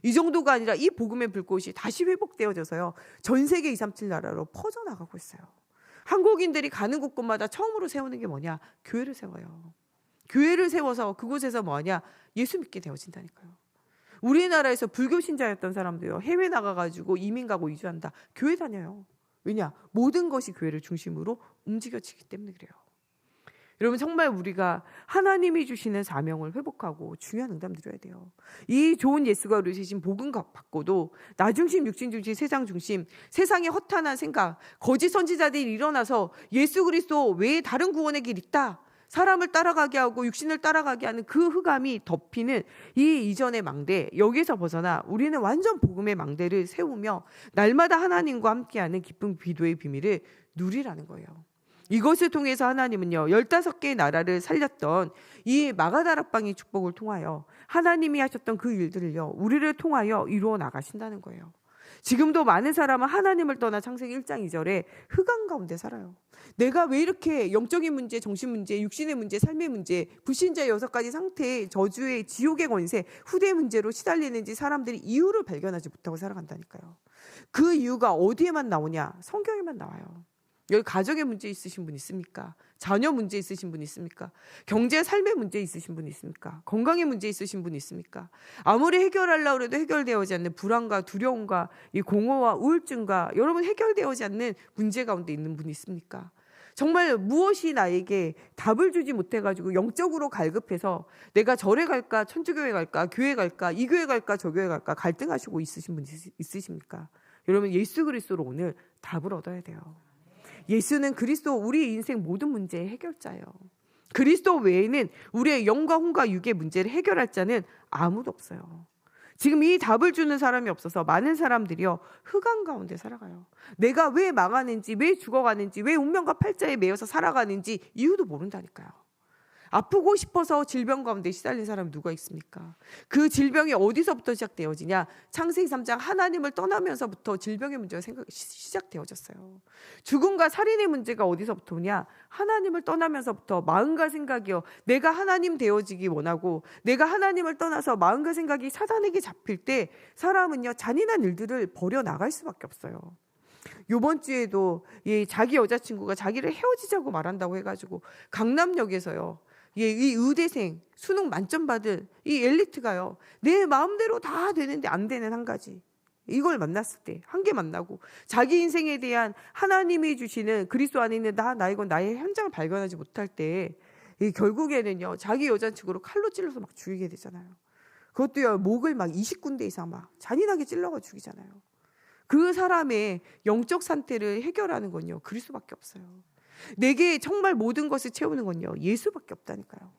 이 정도가 아니라 이 복음의 불꽃이 다시 회복되어져서요, 전 세계 237 나라로 퍼져나가고 있어요. 한국인들이 가는 곳곳마다 처음으로 세우는 게 뭐냐? 교회를 세워요. 교회를 세워서 그곳에서 뭐하냐? 예수 믿게 되어진다니까요. 우리나라에서 불교 신자였던 사람도요, 해외 나가가지고 이민 가고 이주한다. 교회 다녀요. 왜냐? 모든 것이 교회를 중심으로 움직여지기 때문에 그래요. 여러분, 정말 우리가 하나님이 주시는 사명을 회복하고 중요한 응답 드려야 돼요. 이 좋은 예수가 이루신 복음 받고도 나 중심, 육신 중심, 세상 중심, 세상의 허탄한 생각, 거짓 선지자들이 일어나서 예수 그리스도 외에 다른 구원의 길 있다, 사람을 따라가게 하고 육신을 따라가게 하는 그 흑암이 덮이는 이 이전의 망대, 여기서 벗어나 우리는 완전 복음의 망대를 세우며 날마다 하나님과 함께하는 기쁜 기도의 비밀을 누리라는 거예요. 이것을 통해서 하나님은요, 15개의 나라를 살렸던 이 마가다락방의 축복을 통하여 하나님이 하셨던 그 일들을요, 우리를 통하여 이루어 나가신다는 거예요. 지금도 많은 사람은 하나님을 떠나 창세기 1장 2절에 흑암 가운데 살아요. 내가 왜 이렇게 영적인 문제, 정신 문제, 육신의 문제, 삶의 문제, 불신자의 6가지 상태의 저주의 지옥의 권세, 후대 문제로 시달리는지 사람들이 이유를 발견하지 못하고 살아간다니까요. 그 이유가 어디에만 나오냐? 성경에만 나와요. 여기 가정의 문제 있으신 분 있습니까? 자녀 문제 있으신 분 있습니까? 경제 삶의 문제 있으신 분 있습니까? 건강의 문제 있으신 분 있습니까? 아무리 해결하려고 해도 해결되어지 않는 불안과 두려움과 이 공허와 우울증과 여러분 해결되어지 않는 문제 가운데 있는 분 있습니까? 정말 무엇이 나에게 답을 주지 못해가지고 영적으로 갈급해서 내가 절에 갈까, 천주교회 갈까, 교회 갈까, 이 교회 갈까, 저 교회 갈까 갈등하시고 있으신 분 있으십니까? 여러분, 예수 그리스도로 오늘 답을 얻어야 돼요. 예수는 그리스도, 우리 인생 모든 문제의 해결자예요. 그리스도 외에는 우리의 영과 혼과 육의 문제를 해결할 자는 아무도 없어요. 지금 이 답을 주는 사람이 없어서 많은 사람들이요, 흑암 가운데 살아가요. 내가 왜 망하는지, 왜 죽어가는지, 왜 운명과 팔자에 매여서 살아가는지 이유도 모른다니까요. 아프고 싶어서 질병 가운데 시달린 사람이 누가 있습니까? 그 질병이 어디서부터 시작되어지냐? 창세기 3장 하나님을 떠나면서부터 질병의 문제가 시작되어졌어요. 죽음과 살인의 문제가 어디서부터 오냐? 하나님을 떠나면서부터 마음과 생각이요, 내가 하나님 되어지기 원하고 내가 하나님을 떠나서 마음과 생각이 사단에게 잡힐 때 사람은요, 잔인한 일들을 버려나갈 수밖에 없어요. 이번 주에도 자기 여자친구가 자기를 헤어지자고 말한다고 해가지고 강남역에서요, 이 의대생 수능 만점 받은 이 엘리트가요, 내 마음대로 다 되는데 안 되는 한 가지, 이걸 만났을 때, 한 개 만나고 자기 인생에 대한 하나님이 주시는 그리스도 안에 있는 나이건 나의 현장을 발견하지 못할 때 결국에는요, 자기 여자친구로 칼로 찔러서 막 죽이게 되잖아요. 그것도요, 목을 막 20군데 이상 막 잔인하게 찔러가 죽이잖아요. 그 사람의 영적 상태를 해결하는 건요, 그리스도밖에 없어요. 내게 정말 모든 것을 채우는 건요, 예수밖에 없다니까요.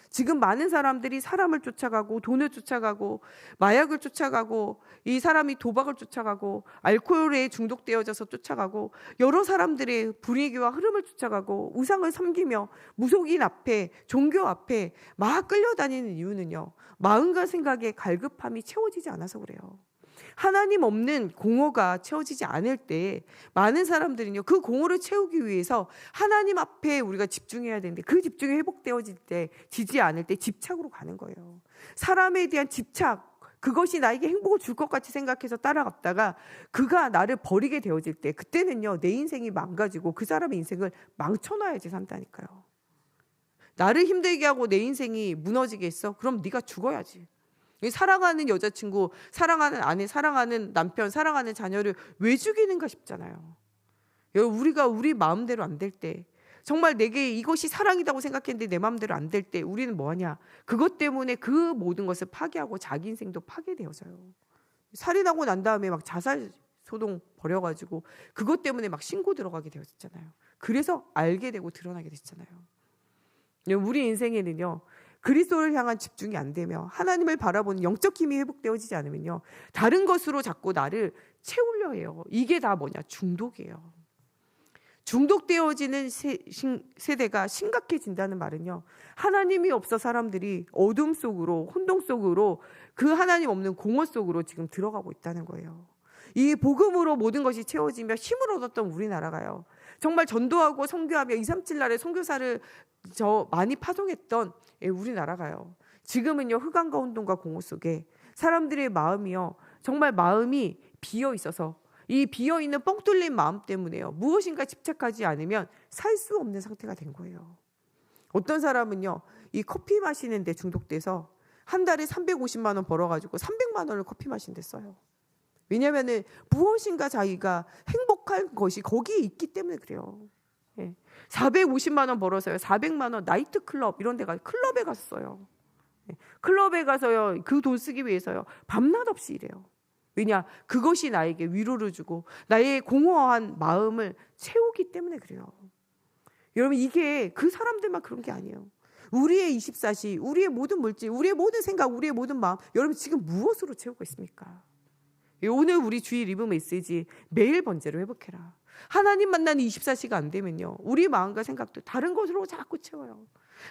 지금 많은 사람들이 사람을 쫓아가고 돈을 쫓아가고 마약을 쫓아가고 이 사람이 도박을 쫓아가고 알코올에 중독되어져서 쫓아가고 여러 사람들의 분위기와 흐름을 쫓아가고 우상을 섬기며 무속인 앞에, 종교 앞에 막 끌려다니는 이유는요, 마음과 생각의 갈급함이 채워지지 않아서 그래요. 하나님 없는 공허가 채워지지 않을 때 많은 사람들은요, 그 공허를 채우기 위해서 하나님 앞에 우리가 집중해야 되는데 그 집중이 회복되어질 때, 지지 않을 때 집착으로 가는 거예요. 사람에 대한 집착, 그것이 나에게 행복을 줄 것 같이 생각해서 따라갔다가 그가 나를 버리게 되어질 때, 그때는요, 내 인생이 망가지고 그 사람의 인생을 망쳐놔야지 산다니까요. 나를 힘들게 하고 내 인생이 무너지게 했어? 그럼 네가 죽어야지. 사랑하는 여자친구, 사랑하는 아내, 사랑하는 남편, 사랑하는 자녀를 왜 죽이는가 싶잖아요. 우리가 우리 마음대로 안 될 때, 정말 내게 이것이 사랑이라고 생각했는데 내 마음대로 안 될 때 우리는 뭐하냐? 그것 때문에 그 모든 것을 파괴하고 자기 인생도 파괴되어져요. 살인하고 난 다음에 막 자살 소동 벌여가지고 그것 때문에 막 신고 들어가게 되었잖아요. 그래서 알게 되고 드러나게 됐잖아요. 우리 인생에는요, 그리스도를 향한 집중이 안 되며 하나님을 바라보는 영적 힘이 회복되어지지 않으면요, 다른 것으로 자꾸 나를 채우려 해요. 이게 다 뭐냐? 중독이에요. 중독되어지는 세대가 심각해진다는 말은요, 하나님이 없어 사람들이 어둠 속으로, 혼동 속으로, 그 하나님 없는 공허 속으로 지금 들어가고 있다는 거예요. 이 복음으로 모든 것이 채워지며 힘을 얻었던 우리나라가요, 정말 전도하고 선교하며 237나라의 선교사를 많이 파송했던 우리나라가요, 지금은요, 흑암과 혼돈과 공허 속에 사람들의 마음이요, 정말 마음이 비어 있어서 이 비어있는 뻥 뚫린 마음 때문에요. 무엇인가 집착하지 않으면 살 수 없는 상태가 된 거예요. 어떤 사람은요, 이 커피 마시는데 중독돼서 한 달에 350만 원 벌어가지고 300만 원을 커피 마시는데 써요. 왜냐하면 무엇인가 자기가 행복한 것이 거기에 있기 때문에 그래요. 450만 원 벌어서요, 400만 원 나이트 클럽 이런 데 가서 클럽에 갔어요. 클럽에 가서요, 그 돈 쓰기 위해서요, 밤낮 없이 일해요. 왜냐? 그것이 나에게 위로를 주고 나의 공허한 마음을 채우기 때문에 그래요. 여러분, 이게 그 사람들만 그런 게 아니에요. 우리의 24시, 우리의 모든 물질, 우리의 모든 생각, 우리의 모든 마음, 여러분 지금 무엇으로 채우고 있습니까? 오늘 우리 주일 리브 메시지 매일 번제로 회복해라. 하나님 만나는 24시가 안 되면요, 우리 마음과 생각도 다른 것으로 자꾸 채워요.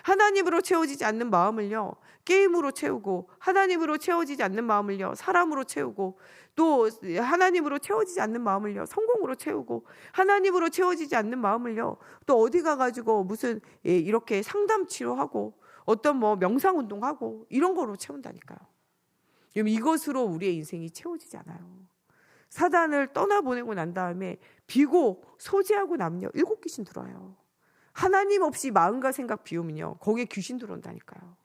하나님으로 채워지지 않는 마음을요, 게임으로 채우고, 하나님으로 채워지지 않는 마음을요, 사람으로 채우고, 또 하나님으로 채워지지 않는 마음을요, 성공으로 채우고, 하나님으로 채워지지 않는 마음을요, 또 어디 가가지고 무슨 이렇게 상담 치료하고 어떤 뭐 명상 운동하고 이런 거로 채운다니까요. 이것으로 우리의 인생이 채워지지 않아요. 사단을 떠나보내고 난 다음에 비고 소지하고 나면요, 7귀신 들어와요. 하나님 없이 마음과 생각 비우면요, 거기에 귀신 들어온다니까요.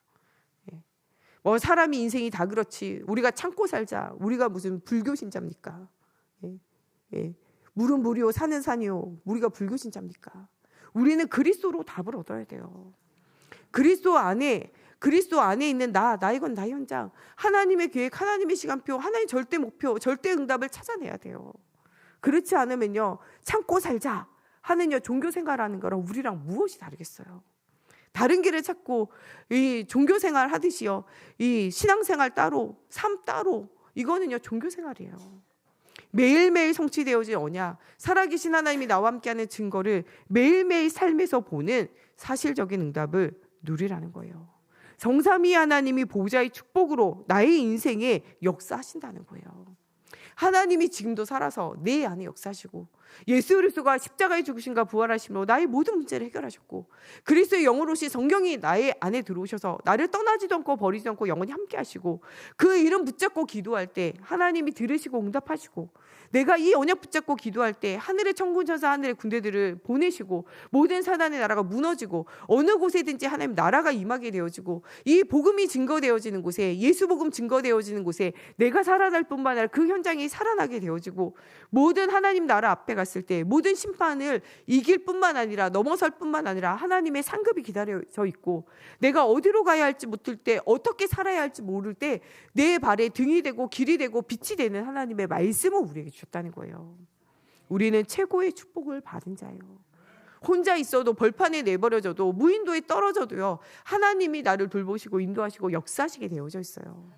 뭐 사람이 인생이 다 그렇지, 우리가 참고 살자, 우리가 무슨 불교 신자입니까? 물은 물이요 산은 산이요, 우리가 불교 신자입니까? 우리는 그리스도로 답을 얻어야 돼요. 그리스도 안에 있는 나의 건 나의 현장, 하나님의 계획, 하나님의 시간표, 하나님의 절대 목표, 절대 응답을 찾아내야 돼요. 그렇지 않으면요, 참고 살자 하는요, 종교 생활하는 거랑 우리랑 무엇이 다르겠어요? 다른 길을 찾고 이 종교 생활 하듯이요, 이 신앙 생활 따로, 삶 따로, 이거는요 종교 생활이에요. 매일매일 성취되어질 언약, 살아계신 하나님이 나와 함께하는 증거를 매일매일 삶에서 보는 사실적인 응답을 누리라는 거예요. 성삼위 하나님이 보호자의 축복으로 나의 인생에 역사하신다는 거예요. 하나님이 지금도 살아서 내 안에 역사하시고, 예수 그리스도가 십자가에 죽으심과 부활하심으로 나의 모든 문제를 해결하셨고, 그리스도의 영으로 오신 성령이 나의 안에 들어오셔서 나를 떠나지도 않고 버리지도 않고 영원히 함께 하시고, 그 이름 붙잡고 기도할 때 하나님이 들으시고 응답하시고, 내가 이 언약 붙잡고 기도할 때 하늘의 천군 천사, 하늘의 군대들을 보내시고, 모든 사단의 나라가 무너지고 어느 곳에든지 하나님 나라가 임하게 되어지고, 이 복음이 증거되어지는 곳에, 예수 복음 증거되어지는 곳에 내가 살아날 뿐만 아니라 그 현장이 살아나게 되어지고, 모든 하나님 나라 앞에 갔을 때 모든 심판을 이길 뿐만 아니라 넘어설 뿐만 아니라 하나님의 상급이 기다려져 있고, 내가 어디로 가야 할지 못할 때, 어떻게 살아야 할지 모를 때 내 발에 등이 되고 길이 되고 빛이 되는 하나님의 말씀을 우리에게 주셨다는 거예요. 우리는 최고의 축복을 받은 자예요. 혼자 있어도, 벌판에 내버려져도, 무인도에 떨어져도요, 하나님이 나를 돌보시고 인도하시고 역사하시게 되어져 있어요.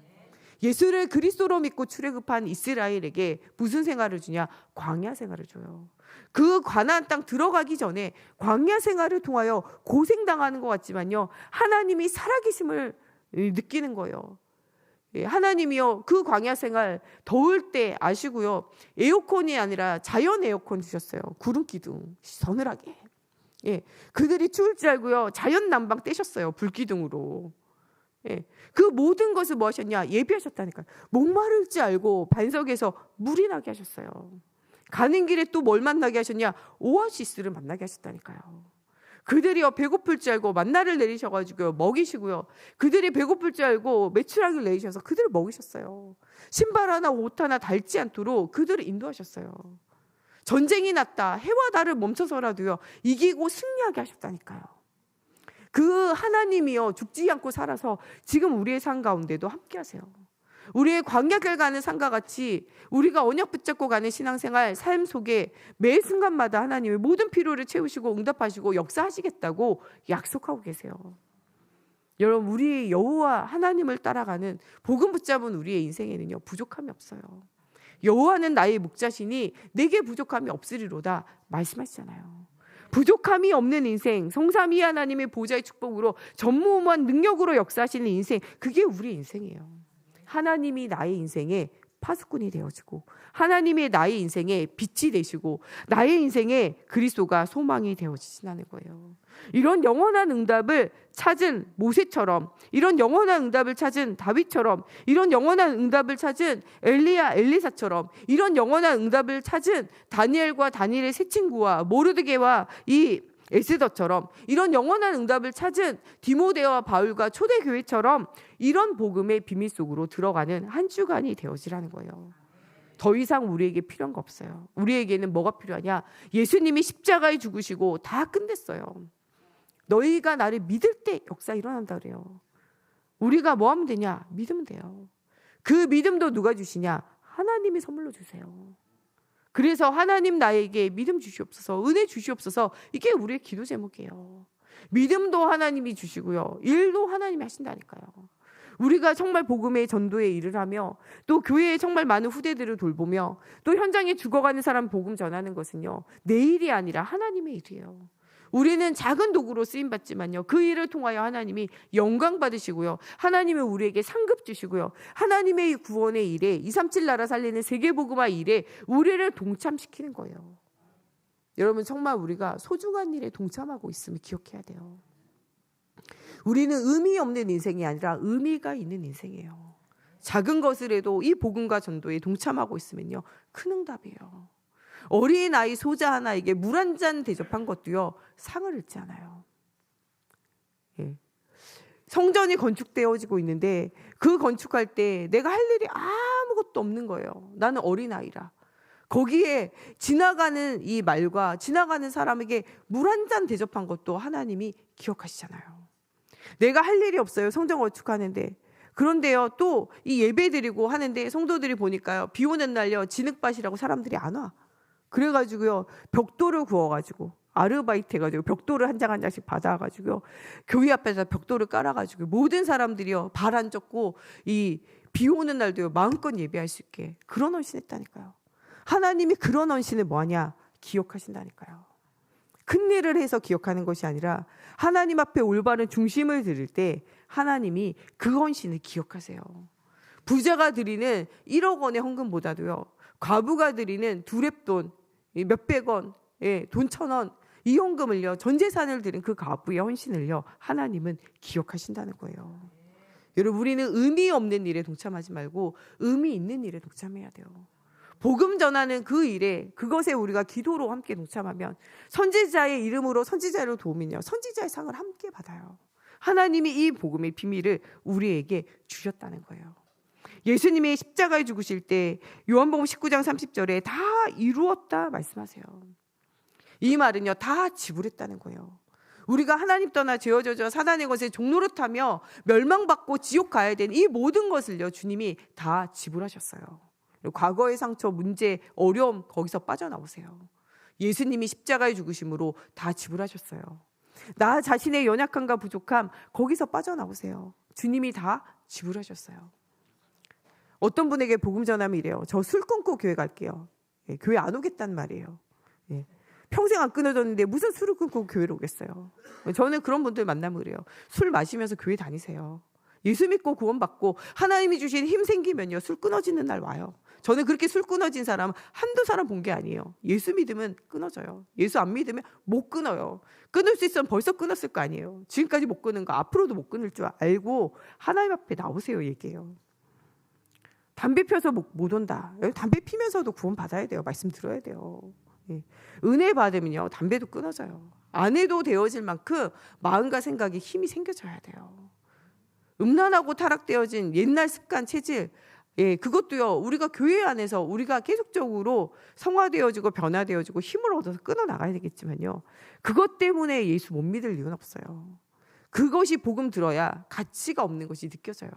예수를 그리스도로 믿고 출애굽한 이스라엘에게 무슨 생활을 주냐? 광야 생활을 줘요. 그 가나안 땅 들어가기 전에 광야 생활을 통하여 고생당하는 것 같지만요, 하나님이 살아계심을 느끼는 거예요. 하나님이요, 그 광야 생활 더울 때 아시고요, 에어컨이 아니라 자연 에어컨 주셨어요. 구름 기둥 서늘하게. 그들이 추울 줄 알고요, 자연 난방 떼셨어요. 불기둥으로. 그 모든 것을 뭐 하셨냐? 예비하셨다니까요. 목마를지 알고 반석에서 물이 나게 하셨어요. 가는 길에 또 뭘 만나게 하셨냐? 오아시스를 만나게 하셨다니까요. 그들이요, 배고플 줄 알고 만나를 내리셔가지고 먹이시고요, 그들이 배고플 줄 알고 메추라기를 내리셔서 그들을 먹이셨어요. 신발 하나 옷 하나 닳지 않도록 그들을 인도하셨어요. 전쟁이 났다, 해와 달을 멈춰서라도요 이기고 승리하게 하셨다니까요. 그 하나님이요, 죽지 않고 살아서 지금 우리의 삶 가운데도 함께 하세요. 우리의 광야길 가는 삶과 같이 우리가 언약 붙잡고 가는 신앙생활, 삶 속에 매 순간마다 하나님의 모든 필요를 채우시고 응답하시고 역사하시겠다고 약속하고 계세요. 여러분, 우리 여호와 하나님을 따라가는 복음 붙잡은 우리의 인생에는요 부족함이 없어요. 여호와는 나의 목자시니 내게 부족함이 없으리로다 말씀하시잖아요. 부족함이 없는 인생, 성삼위 하나님의 보좌의 축복으로 전무후무한 능력으로 역사하시는 인생, 그게 우리의 인생이에요. 하나님이 나의 인생에 파수꾼이 되어지고 하나님의 나의 인생에 빛이 되시고 나의 인생에 그리스도가 소망이 되어지시는 거예요. 이런 영원한 응답을 찾은 모세처럼, 이런 영원한 응답을 찾은 다윗처럼, 이런 영원한 응답을 찾은 엘리야, 엘리사처럼, 이런 영원한 응답을 찾은 다니엘과 다니엘의 세 친구와 모르드게와 이 에스더처럼, 이런 영원한 응답을 찾은 디모데와 바울과 초대교회처럼 이런 복음의 비밀 속으로 들어가는 한 주간이 되어지라는 거예요. 더 이상 우리에게 필요한 거 없어요. 우리에게는 뭐가 필요하냐? 예수님이 십자가에 죽으시고 다 끝냈어요. 너희가 나를 믿을 때 역사 일어난다 그래요. 우리가 뭐 하면 되냐? 믿으면 돼요. 그 믿음도 누가 주시냐? 하나님이 선물로 주세요. 그래서 하나님 나에게 믿음 주시옵소서, 은혜 주시옵소서, 이게 우리의 기도 제목이에요. 믿음도 하나님이 주시고요, 일도 하나님이 하신다니까요. 우리가 정말 복음의 전도에 일을 하며 또 교회에 정말 많은 후대들을 돌보며 또 현장에 죽어가는 사람 복음 전하는 것은요, 내 일이 아니라 하나님의 일이에요. 우리는 작은 도구로 쓰임받지만요, 그 일을 통하여 하나님이 영광 받으시고요, 하나님은 우리에게 상급 주시고요, 하나님의 구원의 일에 237 나라 살리는 세계복음화 일에 우리를 동참시키는 거예요. 여러분, 정말 우리가 소중한 일에 동참하고 있음을 기억해야 돼요. 우리는 의미 없는 인생이 아니라 의미가 있는 인생이에요. 작은 것을해도 이 복음과 전도에 동참하고 있으면요, 큰 응답이에요. 어린아이 소자 하나에게 물 한 잔 대접한 것도요, 상을 잃지 않아요. 예. 성전이 건축되어지고 있는데 그 건축할 때 내가 할 일이 아무것도 없는 거예요. 나는 어린아이라. 거기에 지나가는 이 말과 지나가는 사람에게 물 한 잔 대접한 것도 하나님이 기억하시잖아요. 내가 할 일이 없어요. 성전 건축하는데. 그런데요, 또 이 예배 드리고 하는데 성도들이 보니까요, 비 오는 날요, 진흙밭이라고 사람들이 안 와. 그래가지고요, 벽돌을 구워가지고 아르바이트 해가지고 벽돌을 한 장 한 장씩 받아가지고요, 교회 앞에서 벽돌을 깔아가지고 모든 사람들이요, 발 안 젖고 이 비 오는 날도요, 마음껏 예배할 수 있게 그런 헌신했다니까요. 하나님이 그런 헌신을 뭐하냐? 기억하신다니까요. 큰 일을 해서 기억하는 것이 아니라 하나님 앞에 올바른 중심을 드릴 때 하나님이 그 헌신을 기억하세요. 부자가 드리는 1억 원의 헌금보다도요, 과부가 드리는 두랩돈, 몇백 원, 돈 1,000원, 이 헌금을요, 전 재산을 드린 그 과부의 헌신을요, 하나님은 기억하신다는 거예요. 여러분, 우리는 의미 없는 일에 동참하지 말고 의미 있는 일에 동참해야 돼요. 복음 전하는 그 일에, 그것에 우리가 기도로 함께 동참하면, 선지자의 이름으로 선지자를 도우면요, 선지자의 상을 함께 받아요. 하나님이 이 복음의 비밀을 우리에게 주셨다는 거예요. 예수님이 십자가에 죽으실 때 요한복음 19장 30절에 다 이루었다 말씀하세요. 이 말은요, 다 지불했다는 거예요. 우리가 하나님 떠나 죄어져서 사단의 것에 종노릇하며 멸망받고 지옥 가야 되는 이 모든 것을요, 주님이 다 지불하셨어요. 과거의 상처, 문제, 어려움, 거기서 빠져나오세요. 예수님이 십자가에 죽으심으로 다 지불하셨어요. 나 자신의 연약함과 부족함, 거기서 빠져나오세요. 주님이 다 지불하셨어요. 어떤 분에게 복음 전하면 이래요. 저 술 끊고 교회 갈게요. 교회 안 오겠다는 말이에요. 평생 안 끊어졌는데 무슨 술을 끊고 교회로 오겠어요. 저는 그런 분들 만나면 그래요. 술 마시면서 교회 다니세요. 예수 믿고 구원받고 하나님이 주신 힘 생기면요, 술 끊어지는 날 와요. 저는 그렇게 술 끊어진 사람 한두 사람 본 게 아니에요. 예수 믿으면 끊어져요. 예수 안 믿으면 못 끊어요. 끊을 수 있으면 벌써 끊었을 거 아니에요. 지금까지 못 끊은 거 앞으로도 못 끊을 줄 알고 하나님 앞에 나오세요, 얘기해요. 담배 펴서 못 온다. 담배 피면서도 구원 받아야 돼요. 말씀 들어야 돼요. 은혜 받으면요, 담배도 끊어져요. 안 해도 되어질 만큼 마음과 생각에 힘이 생겨져야 돼요. 음란하고 타락되어진 옛날 습관, 체질, 그것도요, 우리가 교회 안에서 우리가 계속적으로 성화되어지고 변화되어지고 힘을 얻어서 끊어 나가야 되겠지만요, 그것 때문에 예수 못 믿을 이유는 없어요. 그것이 복음 들어야 가치가 없는 것이 느껴져요.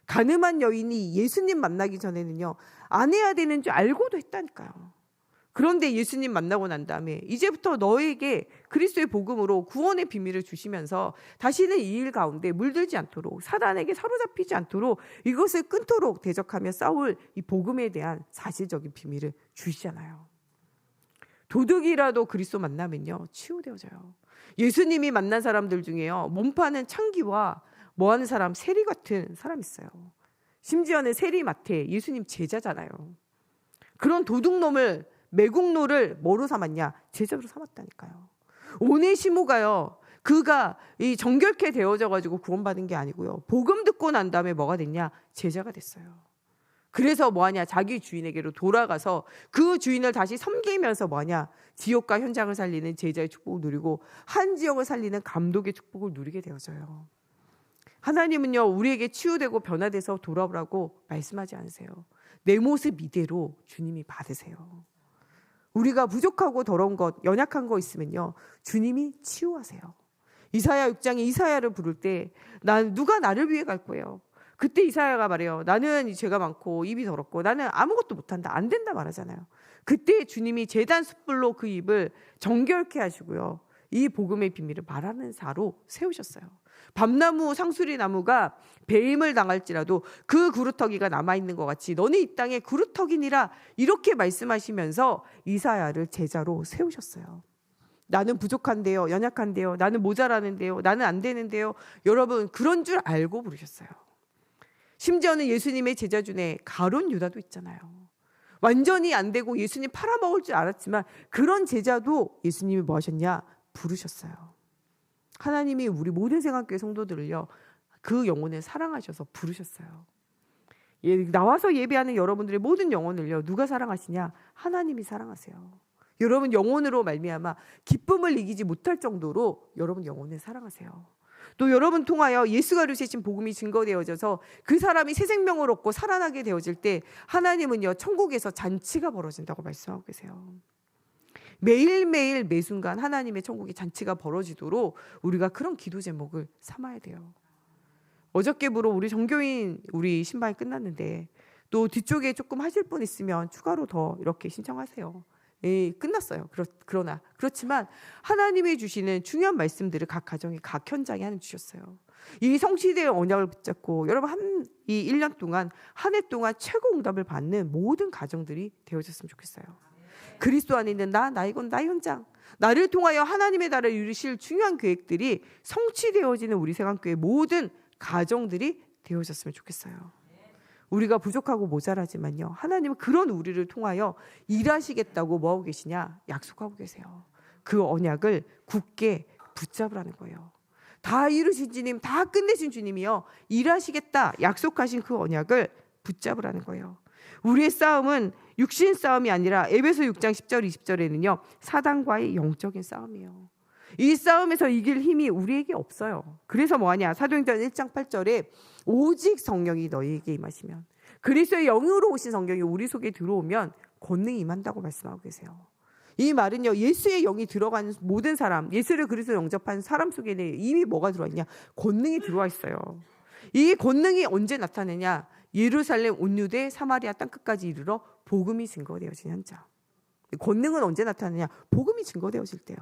가늠한 여인이 예수님 만나기 전에는요, 안 해야 되는 줄 알고도 했다니까요. 그런데 예수님 만나고 난 다음에 이제부터 너에게 그리스도의 복음으로 구원의 비밀을 주시면서 다시는 이 일 가운데 물들지 않도록, 사단에게 사로잡히지 않도록 이것을 끊도록 대적하며 싸울 이 복음에 대한 사실적인 비밀을 주시잖아요. 도둑이라도 그리스도 만나면요, 치유되어져요. 예수님이 만난 사람들 중에요, 몸 파는 창기와 뭐하는 사람, 세리 같은 사람 있어요. 심지어는 세리마태, 예수님 제자잖아요. 그런 도둑놈을, 매국노를 뭐로 삼았냐? 제자로 삼았다니까요. 오네시모가요, 그가 이 정결케 되어져 가지고 구원받은 게 아니고요, 복음 듣고 난 다음에 뭐가 됐냐? 제자가 됐어요. 그래서 뭐하냐? 자기 주인에게로 돌아가서 그 주인을 다시 섬기면서 뭐하냐? 지역과 현장을 살리는 제자의 축복을 누리고 한 지역을 살리는 감독의 축복을 누리게 되어져요. 하나님은요, 우리에게 치유되고 변화돼서 돌아오라고 말씀하지 않으세요. 내 모습 이대로 주님이 받으세요. 우리가 부족하고 더러운 것, 연약한 거 있으면요, 주님이 치유하세요. 이사야 6장에 이사야를 부를 때 누가 나를 위해 갈 거예요. 그때 이사야가 말해요. 나는 죄가 많고 입이 더럽고 나는 아무것도 못한다, 안 된다 말하잖아요. 그때 주님이 제단 숯불로 그 입을 정결케 하시고요, 이 복음의 비밀을 말하는 자로 세우셨어요. 밤나무 상수리 나무가 배임을 당할지라도 그 구루터기가 남아있는 것 같이 너는 이 땅에 구루터기니라, 이렇게 말씀하시면서 이사야를 제자로 세우셨어요. 나는 부족한데요, 연약한데요, 나는 모자라는데요, 나는 안 되는데요. 여러분, 그런 줄 알고 부르셨어요. 심지어는 예수님의 제자 중에 가룟 유다도 있잖아요. 완전히 안 되고 예수님 팔아먹을 줄 알았지만 그런 제자도 예수님이 뭐 하셨냐? 부르셨어요. 하나님이 우리 모든 생각교회 성도들을요, 그 영혼을 사랑하셔서 부르셨어요. 나와서 예배하는 여러분들의 모든 영혼을요, 누가 사랑하시냐? 하나님이 사랑하세요. 여러분 영혼으로 말미암아 기쁨을 이기지 못할 정도로 여러분 영혼을 사랑하세요. 또 여러분 통하여 예수가 이루신 복음이 증거되어져서 그 사람이 새 생명을 얻고 살아나게 되어질 때 하나님은요, 천국에서 잔치가 벌어진다고 말씀하고 계세요. 매일매일 매순간 하나님의 천국의 잔치가 벌어지도록 우리가 그런 기도 제목을 삼아야 돼요. 어저께부로 우리 정교인 우리 신방이 끝났는데 또 뒤쪽에 조금 하실 분 있으면 추가로 더 이렇게 신청하세요. 끝났어요. 그렇지만 하나님이 주시는 중요한 말씀들을 각 가정에, 각 현장에 하나님 주셨어요. 이 성취대의 언약을 붙잡고 여러분 이 1년 동안, 한 해 동안 최고 응답을 받는 모든 가정들이 되어졌으면 좋겠어요. 그리스도 안에 있는 나의 건 나의 현장, 나를 통하여 하나님의 나라를 이루실 중요한 계획들이 성취되어지는 우리 세강교회 모든 가정들이 되어졌으면 좋겠어요. 우리가 부족하고 모자라지만요, 하나님은 그런 우리를 통하여 일하시겠다고 뭐하고 계시냐? 약속하고 계세요. 그 언약을 굳게 붙잡으라는 거예요. 다 이루신 주님, 다 끝내신 주님이요, 일하시겠다 약속하신 그 언약을 붙잡으라는 거예요. 우리의 싸움은 육신 싸움이 아니라 에베소 6장 10절 20절에는요 사단과의 영적인 싸움이에요. 이 싸움에서 이길 힘이 우리에게 없어요. 그래서 뭐하냐? 사도행전 1장 8절에 오직 성령이 너희에게 임하시면, 그리스도의 영으로 오신 성령이 우리 속에 들어오면 권능이 임한다고 말씀하고 계세요. 이 말은요, 예수의 영이 들어가는 모든 사람, 예수를 그리스도로 영접한 사람 속에는 이미 뭐가 들어와 있냐? 권능이 들어와 있어요. 이 권능이 언제 나타내냐? 예루살렘 온 유대 사마리아 땅끝까지 이르러 복음이 증거되어진 현장. 권능은 언제 나타나냐? 복음이 증거되어질 때요.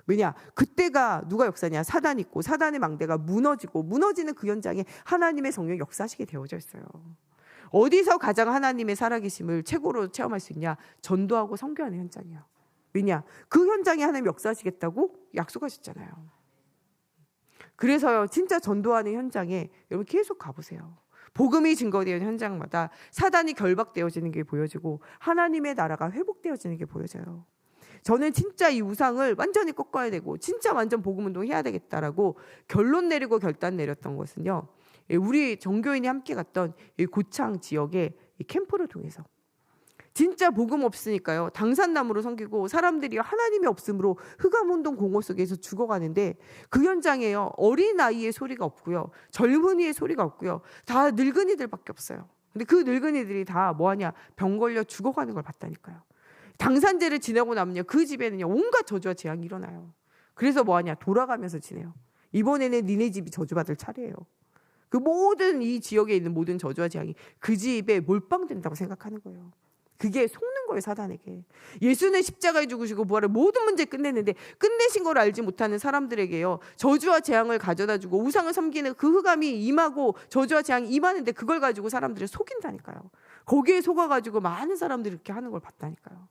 왜냐? 그때가 누가 역사냐? 사단 있고 사단의 망대가 무너지고 무너지는 그 현장에 하나님의 성령이 역사하시게 되어져 있어요. 어디서 가장 하나님의 살아계심을 최고로 체험할 수 있냐? 전도하고 선교하는 현장이야. 왜냐? 그 현장에 하나님이 역사하시겠다고 약속하셨잖아요. 그래서요, 진짜 전도하는 현장에 여러분 계속 가보세요. 복음이 증거되는 현장마다 사단이 결박되어지는 게 보여지고 하나님의 나라가 회복되어지는 게 보여져요. 저는 진짜 이 우상을 완전히 꺾어야 되고 진짜 완전 복음운동 해야 되겠다라고 결론 내리고 결단 내렸던 것은요, 우리 정교인이 함께 갔던 이 고창 지역의 이 캠프를 통해서 진짜 복음 없으니까요, 당산나무로 섬기고 사람들이 하나님이 없으므로 흑암운동 공허 속에서 죽어가는데 그 현장에요, 어린아이의 소리가 없고요, 젊은이의 소리가 없고요, 다 늙은이들밖에 없어요. 근데 그 늙은이들이 다 뭐하냐? 병 걸려 죽어가는 걸 봤다니까요. 당산제를 지내고 나면요, 그 집에는요 온갖 저주와 재앙이 일어나요. 그래서 뭐하냐? 돌아가면서 지내요. 이번에는 니네 집이 저주받을 차례예요. 그 모든 이 지역에 있는 모든 저주와 재앙이 그 집에 몰빵된다고 생각하는 거예요. 그게 속는 거예요, 사단에게. 예수는 십자가에 죽으시고 부활을 모든 문제 끝냈는데 끝내신 걸 알지 못하는 사람들에게요, 저주와 재앙을 가져다주고 우상을 섬기는 그 흑암이 임하고 저주와 재앙이 임하는데 그걸 가지고 사람들을 속인다니까요. 거기에 속아가지고 많은 사람들이 이렇게 하는 걸 봤다니까요.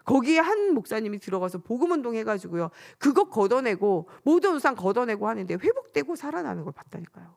거기에 한 목사님이 들어가서 복음운동 해가지고요, 그것 걷어내고 모든 우상 걷어내고 하는데 회복되고 살아나는 걸 봤다니까요.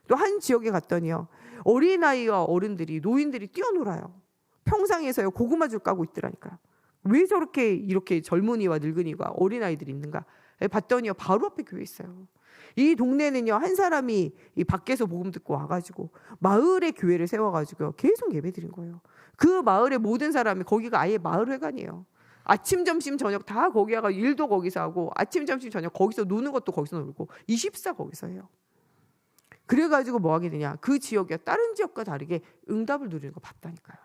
또 한 지역에 갔더니요, 어린아이와 어른들이, 노인들이 뛰어놀아요. 평상에서요 고구마 줄 까고 있더라니까요. 왜 저렇게 이렇게 젊은이와 늙은이가 어린아이들이 있는가 봤더니요, 바로 앞에 교회 있어요. 이 동네는요, 한 사람이 이 밖에서 복음 듣고 와가지고 마을에 교회를 세워가지고 계속 예배 드린 거예요. 그 마을의 모든 사람이, 거기가 아예 마을회관이에요. 아침 점심 저녁 다 거기 가서 일도 거기서 하고, 아침 점심 저녁 거기서 노는 것도 거기서 놀고, 24 거기서 해요. 그래가지고 뭐 하게 되냐, 그 지역이 다른 지역과 다르게 응답을 누리는 거 봤다니까요.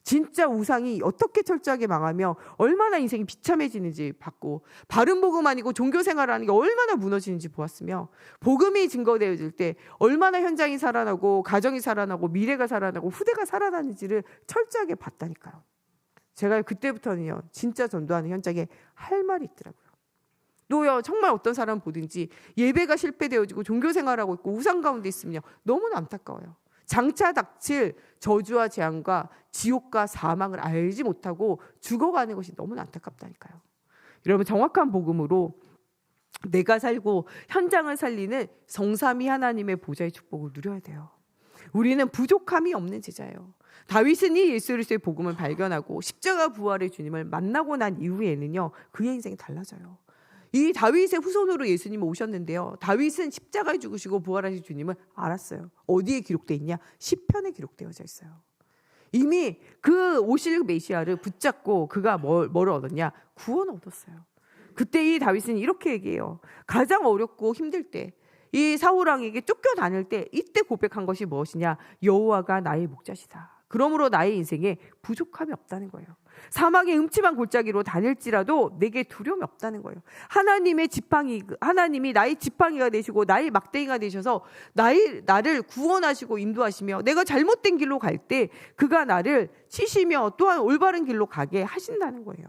진짜 우상이 어떻게 철저하게 망하며 얼마나 인생이 비참해지는지 봤고, 바른 복음 아니고 종교 생활하는 게 얼마나 무너지는지 보았으며, 복음이 증거되어질 때 얼마나 현장이 살아나고 가정이 살아나고 미래가 살아나고 후대가 살아나는지를 철저하게 봤다니까요. 제가 그때부터는요, 진짜 전도하는 현장에 할 말이 있더라고요. 또요, 정말 어떤 사람 보든지 예배가 실패되어지고 종교 생활하고 있고 우상 가운데 있으면요, 너무나 안타까워요. 장차 닥칠 저주와 재앙과 지옥과 사망을 알지 못하고 죽어가는 것이 너무나 안타깝다니까요. 여러분, 정확한 복음으로 내가 살고 현장을 살리는 성삼위 하나님의 보좌의 축복을 누려야 돼요. 우리는 부족함이 없는 제자예요. 다윗은 이 예수 그리스도의 복음을 발견하고 십자가 부활의 주님을 만나고 난 이후에는요, 그의 인생이 달라져요. 이 다윗의 후손으로 예수님이 오셨는데요, 다윗은 십자가에 죽으시고 부활하신 주님을 알았어요. 어디에 기록되어 있냐? 시편에 기록되어져 있어요. 이미 그 오실 메시아를 붙잡고 그가 뭐를 얻었냐? 구원을 얻었어요. 그때 이 다윗은 이렇게 얘기해요. 가장 어렵고 힘들 때, 이 사울왕에게 쫓겨다닐 때 이때 고백한 것이 무엇이냐? 여호와가 나의 목자시다. 그러므로 나의 인생에 부족함이 없다는 거예요. 사막의 음침한 골짜기로 다닐지라도 내게 두려움이 없다는 거예요. 하나님이 나의 지팡이가 되시고 나의 막대기가 되셔서 나를 구원하시고 인도하시며, 내가 잘못된 길로 갈 때 그가 나를 치시며 또한 올바른 길로 가게 하신다는 거예요.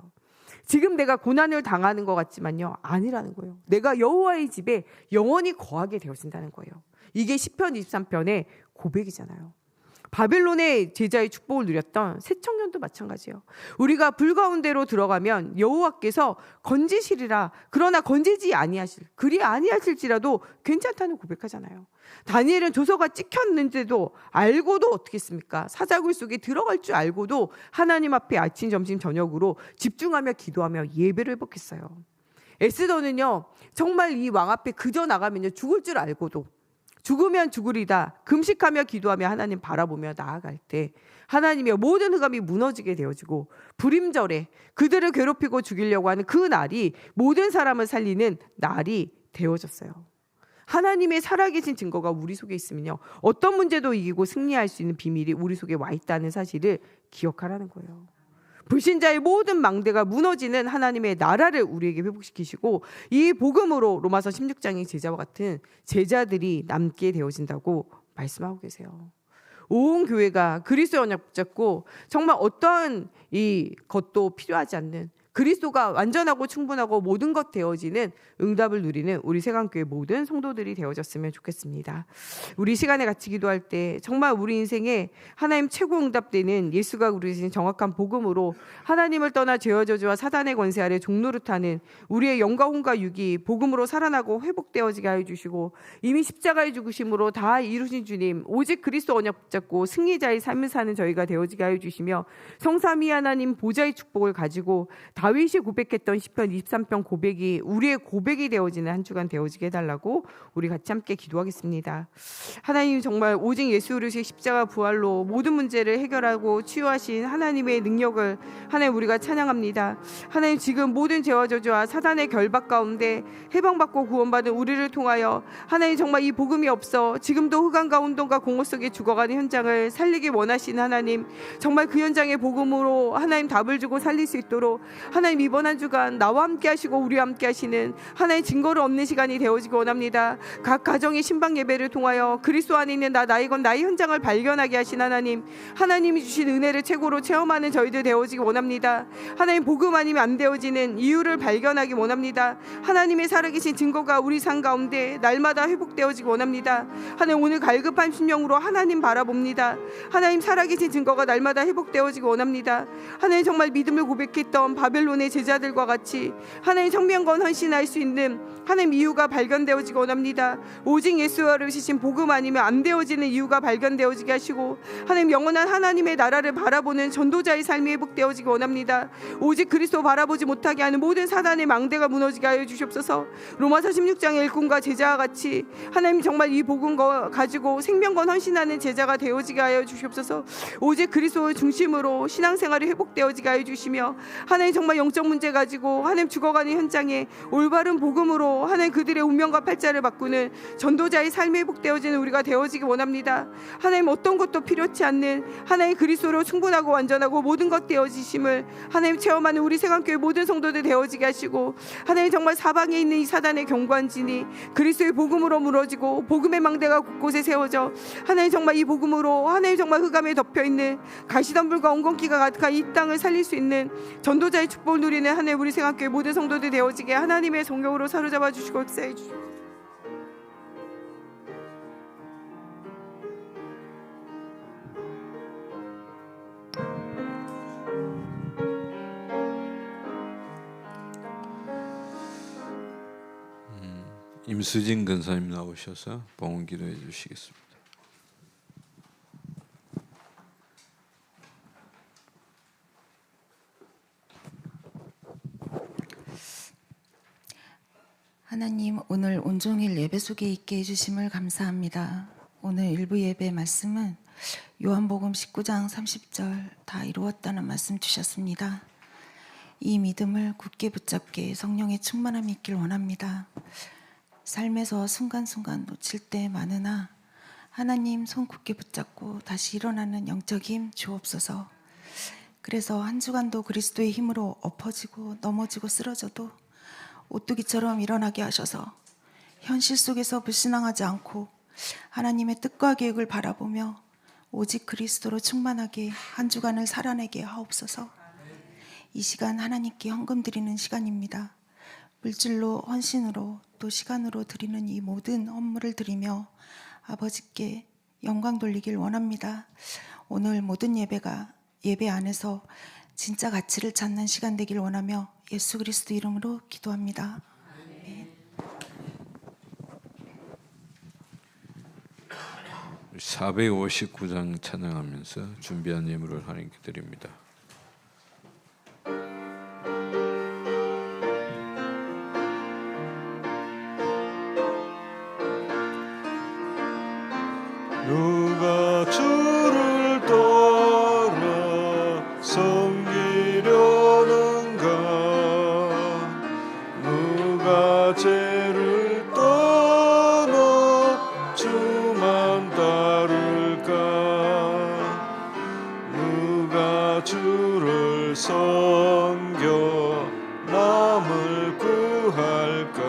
지금 내가 고난을 당하는 것 같지만요, 아니라는 거예요. 내가 여호와의 집에 영원히 거하게 되어진다는 거예요. 이게 시편 23편의 고백이잖아요. 바벨론의 제자의 축복을 누렸던 새 청년도 마찬가지예요. 우리가 불 가운데로 들어가면 여호와께서 건지시리라, 그러나 건지지 아니하실, 그리 아니하실지라도 괜찮다는 고백하잖아요. 다니엘은 조서가 찍혔는데도 알고도 어떻게 했습니까? 사자굴 속에 들어갈 줄 알고도 하나님 앞에 아침 점심 저녁으로 집중하며 기도하며 예배를 회복했어요. 에스더는요, 정말 이 왕 앞에 그저 나가면요 죽을 줄 알고도 죽으면 죽으리다 금식하며 기도하며 하나님 바라보며 나아갈 때 하나님의 모든 흑암이 무너지게 되어지고, 불임절에 그들을 괴롭히고 죽이려고 하는 그 날이 모든 사람을 살리는 날이 되어졌어요. 하나님의 살아계신 증거가 우리 속에 있으면요, 어떤 문제도 이기고 승리할 수 있는 비밀이 우리 속에 와 있다는 사실을 기억하라는 거예요. 불신자의 모든 망대가 무너지는 하나님의 나라를 우리에게 회복시키시고, 이 복음으로 로마서 16장의 제자와 같은 제자들이 남게 되어진다고 말씀하고 계세요. 온 교회가 그리스도의 언약 붙잡고 정말 어떠한 이 것도 필요하지 않는, 그리스도가 완전하고 충분하고 모든 것 되어지는 응답을 누리는 우리 세강교회 모든 성도들이 되어졌으면 좋겠습니다. 우리 시간에 같이 기도할 때 정말 우리 인생에 하나님 최고 응답되는 예수가 우리 정확한 복음으로 하나님을 떠나 죄와 저주와 사단의 권세 아래 종노릇하는 우리의 영과 혼과 육이 복음으로 살아나고 회복되어지게 하여 주시고, 이미 십자가의 죽으심으로 다 이루신 주님, 오직 그리스도 언약 붙잡고 승리자의 삶을 사는 저희가 되어지게 하여 주시며, 성삼위 하나님 보좌의 축복을 가지고 다윗이 고백했던 시편 23편 고백이 우리의 고백이 되어지는 한 주간 되어지게 해달라고 우리 같이 함께 기도하겠습니다. 하나님, 정말 오직 예수 그리스도의 십자가 부활로 모든 문제를 해결하고 치유하신 하나님의 능력을 하나님 우리가 찬양합니다. 하나님, 지금 모든 죄와 저주와 사단의 결박 가운데 해방받고 구원받은 우리를 통하여 하나님, 정말 이 복음이 없어 지금도 흑암과 혼돈과 공허 속에 죽어가는 현장을 살리기 원하시는 하나님, 정말 그 현장의 복음으로 하나님 답을 주고 살릴 수 있도록 하나님, 이번 한 주간 나와 함께 하시고 우리와 함께 하시는 하나님 증거를 얻는 시간이 되어지기 원합니다. 각 가정의 신방 예배를 통하여 그리스도 안에 있는 나의 것 나의 현장을 발견하게 하신 하나님, 하나님이 주신 은혜를 최고로 체험하는 저희들 되어지기 원합니다. 하나님, 복음 아니면 안 되어지는 이유를 발견하기 원합니다. 하나님의 살아계신 증거가 우리 삶 가운데 날마다 회복되어지기 원합니다. 하나님, 오늘 갈급한 심령으로 하나님 바라봅니다. 하나님, 살아계신 증거가 날마다 회복되어지기 원합니다. 하나님, 정말 믿음을 고백했던 바벨 바벨론의 제자들과 같이 하나님 청명건 헌신할 수 있는 하나님 이유가 발견되어지기 원합니다. 오직 예수를 주신 복음 아니면 안 되어지는 이유가 발견되어지게 하시고 하나님 영원한 하나님의 나라를 바라보는 전도자의 삶이 회복되어지기 원합니다. 오직 그리스도 바라보지 못하게 하는 모든 사단의 망대가 무너지게 하여 주시옵소서. 로마서 16장의 일꾼과 제자와 같이 하나님 정말 이 복음 가지고 생명건 헌신하는 제자가 되어지게 하여 주시옵소서. 오직 그리스도의 중심으로 신앙생활이 회복되어지게 하여 주시며 하나님 정말 영적 문제 가지고 하나님 죽어가는 현장에 올바른 복음으로 하나님 그들의 운명과 팔자를 바꾸는 전도자의 삶이 회복되어지는 우리가 되어지기 원합니다. 하나님 어떤 것도 필요치 않는 하나님 그리스도로 충분하고 완전하고 모든 것 되어지심을 하나님 체험하는 우리 세관교회 모든 성도들 되어지게 하시고 하나님 정말 사방에 있는 이 사단의 경관진이 그리스도의 복음으로 무너지고 복음의 망대가 곳곳에 세워져 하나님 정말 이 복음으로 하나님 정말 흑암에 덮여있는 가시덤불과 엉겅퀴가 가득한 이 땅을 살릴 수 있는 전도자의 축복을 누리는 하나님 우리 세관교회 모든 성도들 되어지게 하나님의 성령으로 사로잡아 주시고 역사해 주시고 임수진 근사님 나오셔서 봉헌 기도해 주시겠습니다. 하나님, 오늘 온종일 예배 속에 있게 해주심을 감사합니다. 오늘 일부 예배 말씀은 요한복음 19장 30절 다 이루었다는 말씀 주셨습니다. 이 믿음을 굳게 붙잡게 성령의 충만함이 있길 원합니다. 삶에서 순간순간 놓칠 때 많으나 하나님 손 굳게 붙잡고 다시 일어나는 영적 힘 주옵소서. 그래서 한 주간도 그리스도의 힘으로 엎어지고 넘어지고 쓰러져도 오뚜기처럼 일어나게 하셔서 현실 속에서 불신앙하지 않고 하나님의 뜻과 계획을 바라보며 오직 그리스도로 충만하게 한 주간을 살아내게 하옵소서. 이 시간 하나님께 헌금 드리는 시간입니다. 물질로 헌신으로 또 시간으로 드리는 이 모든 헌물을 드리며 아버지께 영광 돌리길 원합니다. 오늘 모든 예배가 예배 안에서 진짜 가치를 찾는 시간 되길 원하며 예수 그리스도 이름으로 기도합니다. 아멘. 459장 찬양하면서 준비한 예물을 하나님께 드립니다. 누가 주를 따라 섬기려는가 누가 죄를 떠나 주만 따를까 누가 주를 섬겨 남을 구할까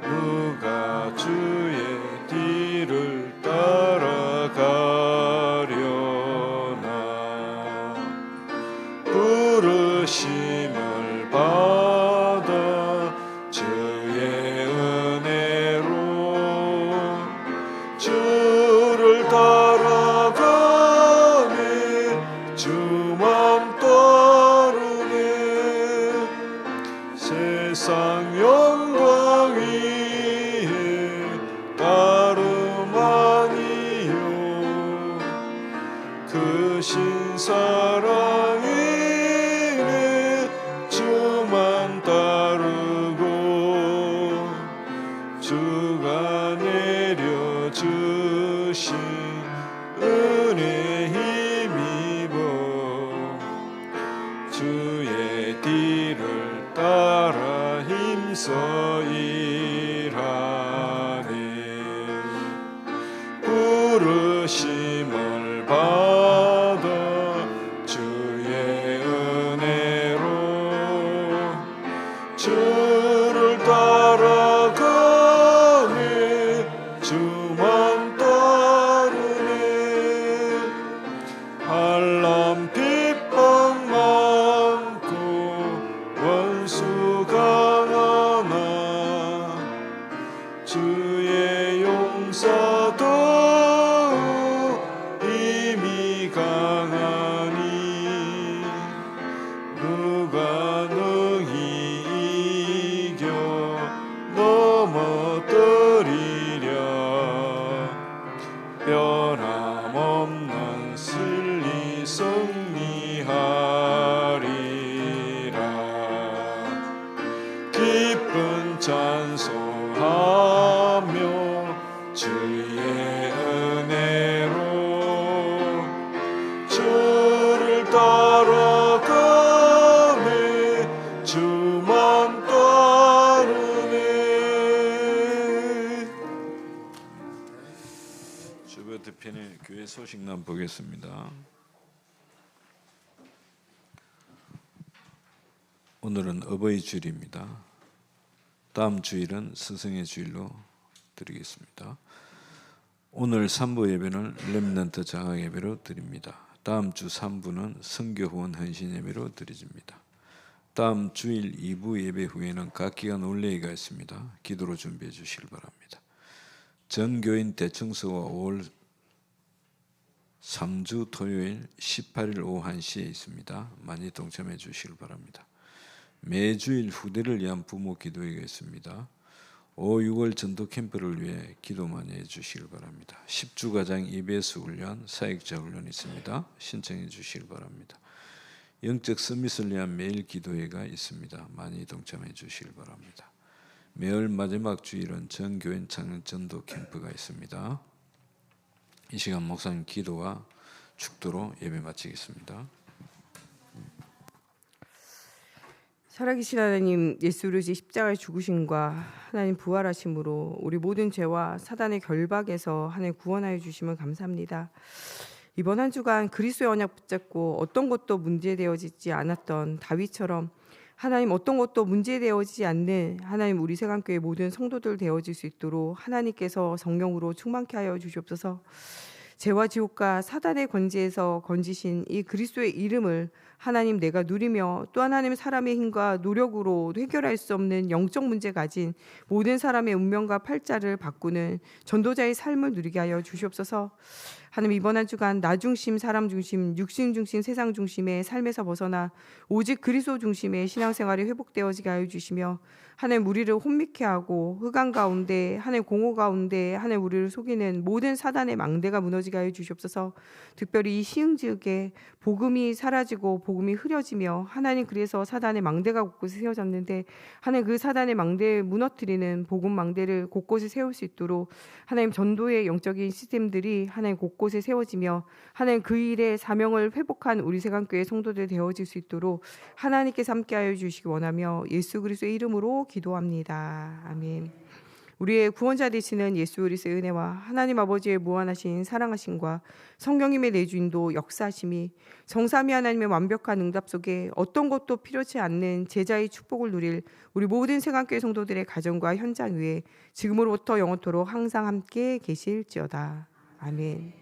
누가 주의 뒤를 따라가려나 부르심을 받아 주의 은혜로 주를 따라가네 주만 따르네 세상 영광 위에 따름 아니요 그 신사랑 위에 주만 따르고 주가 내려주신 은혜 힘입어 주의 뒤를 따라 힘써 일하네 부르심을 받아 주의 은혜로 주를 따라가네 주만 따르네 한람 핍박 많고 원수 강하나 예배 소식란 보겠습니다. 오늘은 어버이 주일입니다. 다음 주일은 스승의 주일로 드리겠습니다. 오늘 3부 예배는 렘넌트 장학 예배로 드립니다. 다음 주 3부는 선교 후원 헌신 예배로 드려집니다. 다음 주일 2부 예배 후에는 각 기간 올레이가 있습니다. 기도로 준비해 주시길 바랍니다. 전 교인 대청소가 5월 3주 토요일 18일 오후 1시에 있습니다. 많이 동참해 주시길 바랍니다. 매주일 후대를 위한 부모 기도회가 있습니다. 5, 6월 전도 캠프를 위해 기도 많이 해주시길 바랍니다. 10주 가장 EBS 훈련, 사역자 훈련이 있습니다. 신청해 주시길 바랍니다. 영적 서밋을 위한 매일 기도회가 있습니다. 많이 동참해 주시길 바랍니다. 매월 마지막 주일은 전교인 청년 전도 캠프가 있습니다. 이 시간 목사님 기도와 축도로 예배 마치겠습니다. 살아계신 하나님, 예수 그리스도의 십자가의 죽으심과 하나님 부활하심으로 우리 모든 죄와 사단의 결박에서 하나님 구원하여 주심을 감사합니다. 이번 한 주간 그리스도의 언약 붙잡고 어떤 것도 문제되어지지 않았던 다윗처럼 하나님 어떤 것도 문제되어지지 않는 하나님 우리 세강교회 모든 성도들 되어질 수 있도록 하나님께서 성령으로 충만케 하여 주시옵소서. 죄와 지옥과 사단의 권세에서 건지신 이 그리스도의 이름을 하나님 내가 누리며 또 하나님 사람의 힘과 노력으로 해결할 수 없는 영적 문제 가진 모든 사람의 운명과 팔자를 바꾸는 전도자의 삶을 누리게 하여 주시옵소서. 하나님 이번 한 주간 나 중심, 사람 중심, 육신 중심, 세상 중심의 삶에서 벗어나 오직 그리스도 중심의 신앙생활이 회복되어지게 하여 주시며 하나님 우리를 혼미케 하고 흑암 가운데 하나님 공허 가운데 하나님 우리를 속이는 모든 사단의 망대가 무너지게 하여 주시옵소서. 특별히 이 시흥지역에 복음이 사라지고 복음이 흐려지며 하나님 그래서 사단의 망대가 곳곳에 세워졌는데 하나님 그 사단의 망대를 무너뜨리는 복음 망대를 곳곳에 세울 수 있도록 하나님 전도의 영적인 시스템들이 하나님 곳곳에 세워지며 하나님 그 일의 사명을 회복한 우리 세강교회 성도들 되어질 수 있도록 하나님께서 함께하여 주시기 원하며 예수 그리스도의 이름으로 기도합니다. 아멘. 우리의 구원자 되시는 예수 그리스도의 은혜와 하나님 아버지의 무한하신 사랑하심과 성령님의 내주인도 역사하심이 정삼위 하나님의 완벽한 응답 속에 어떤 것도 필요치 않는 제자의 축복을 누릴 우리 모든 세강교회 성도들의 가정과 현장 위에 지금으로부터 영원토록 항상 함께 계실지어다. 아멘.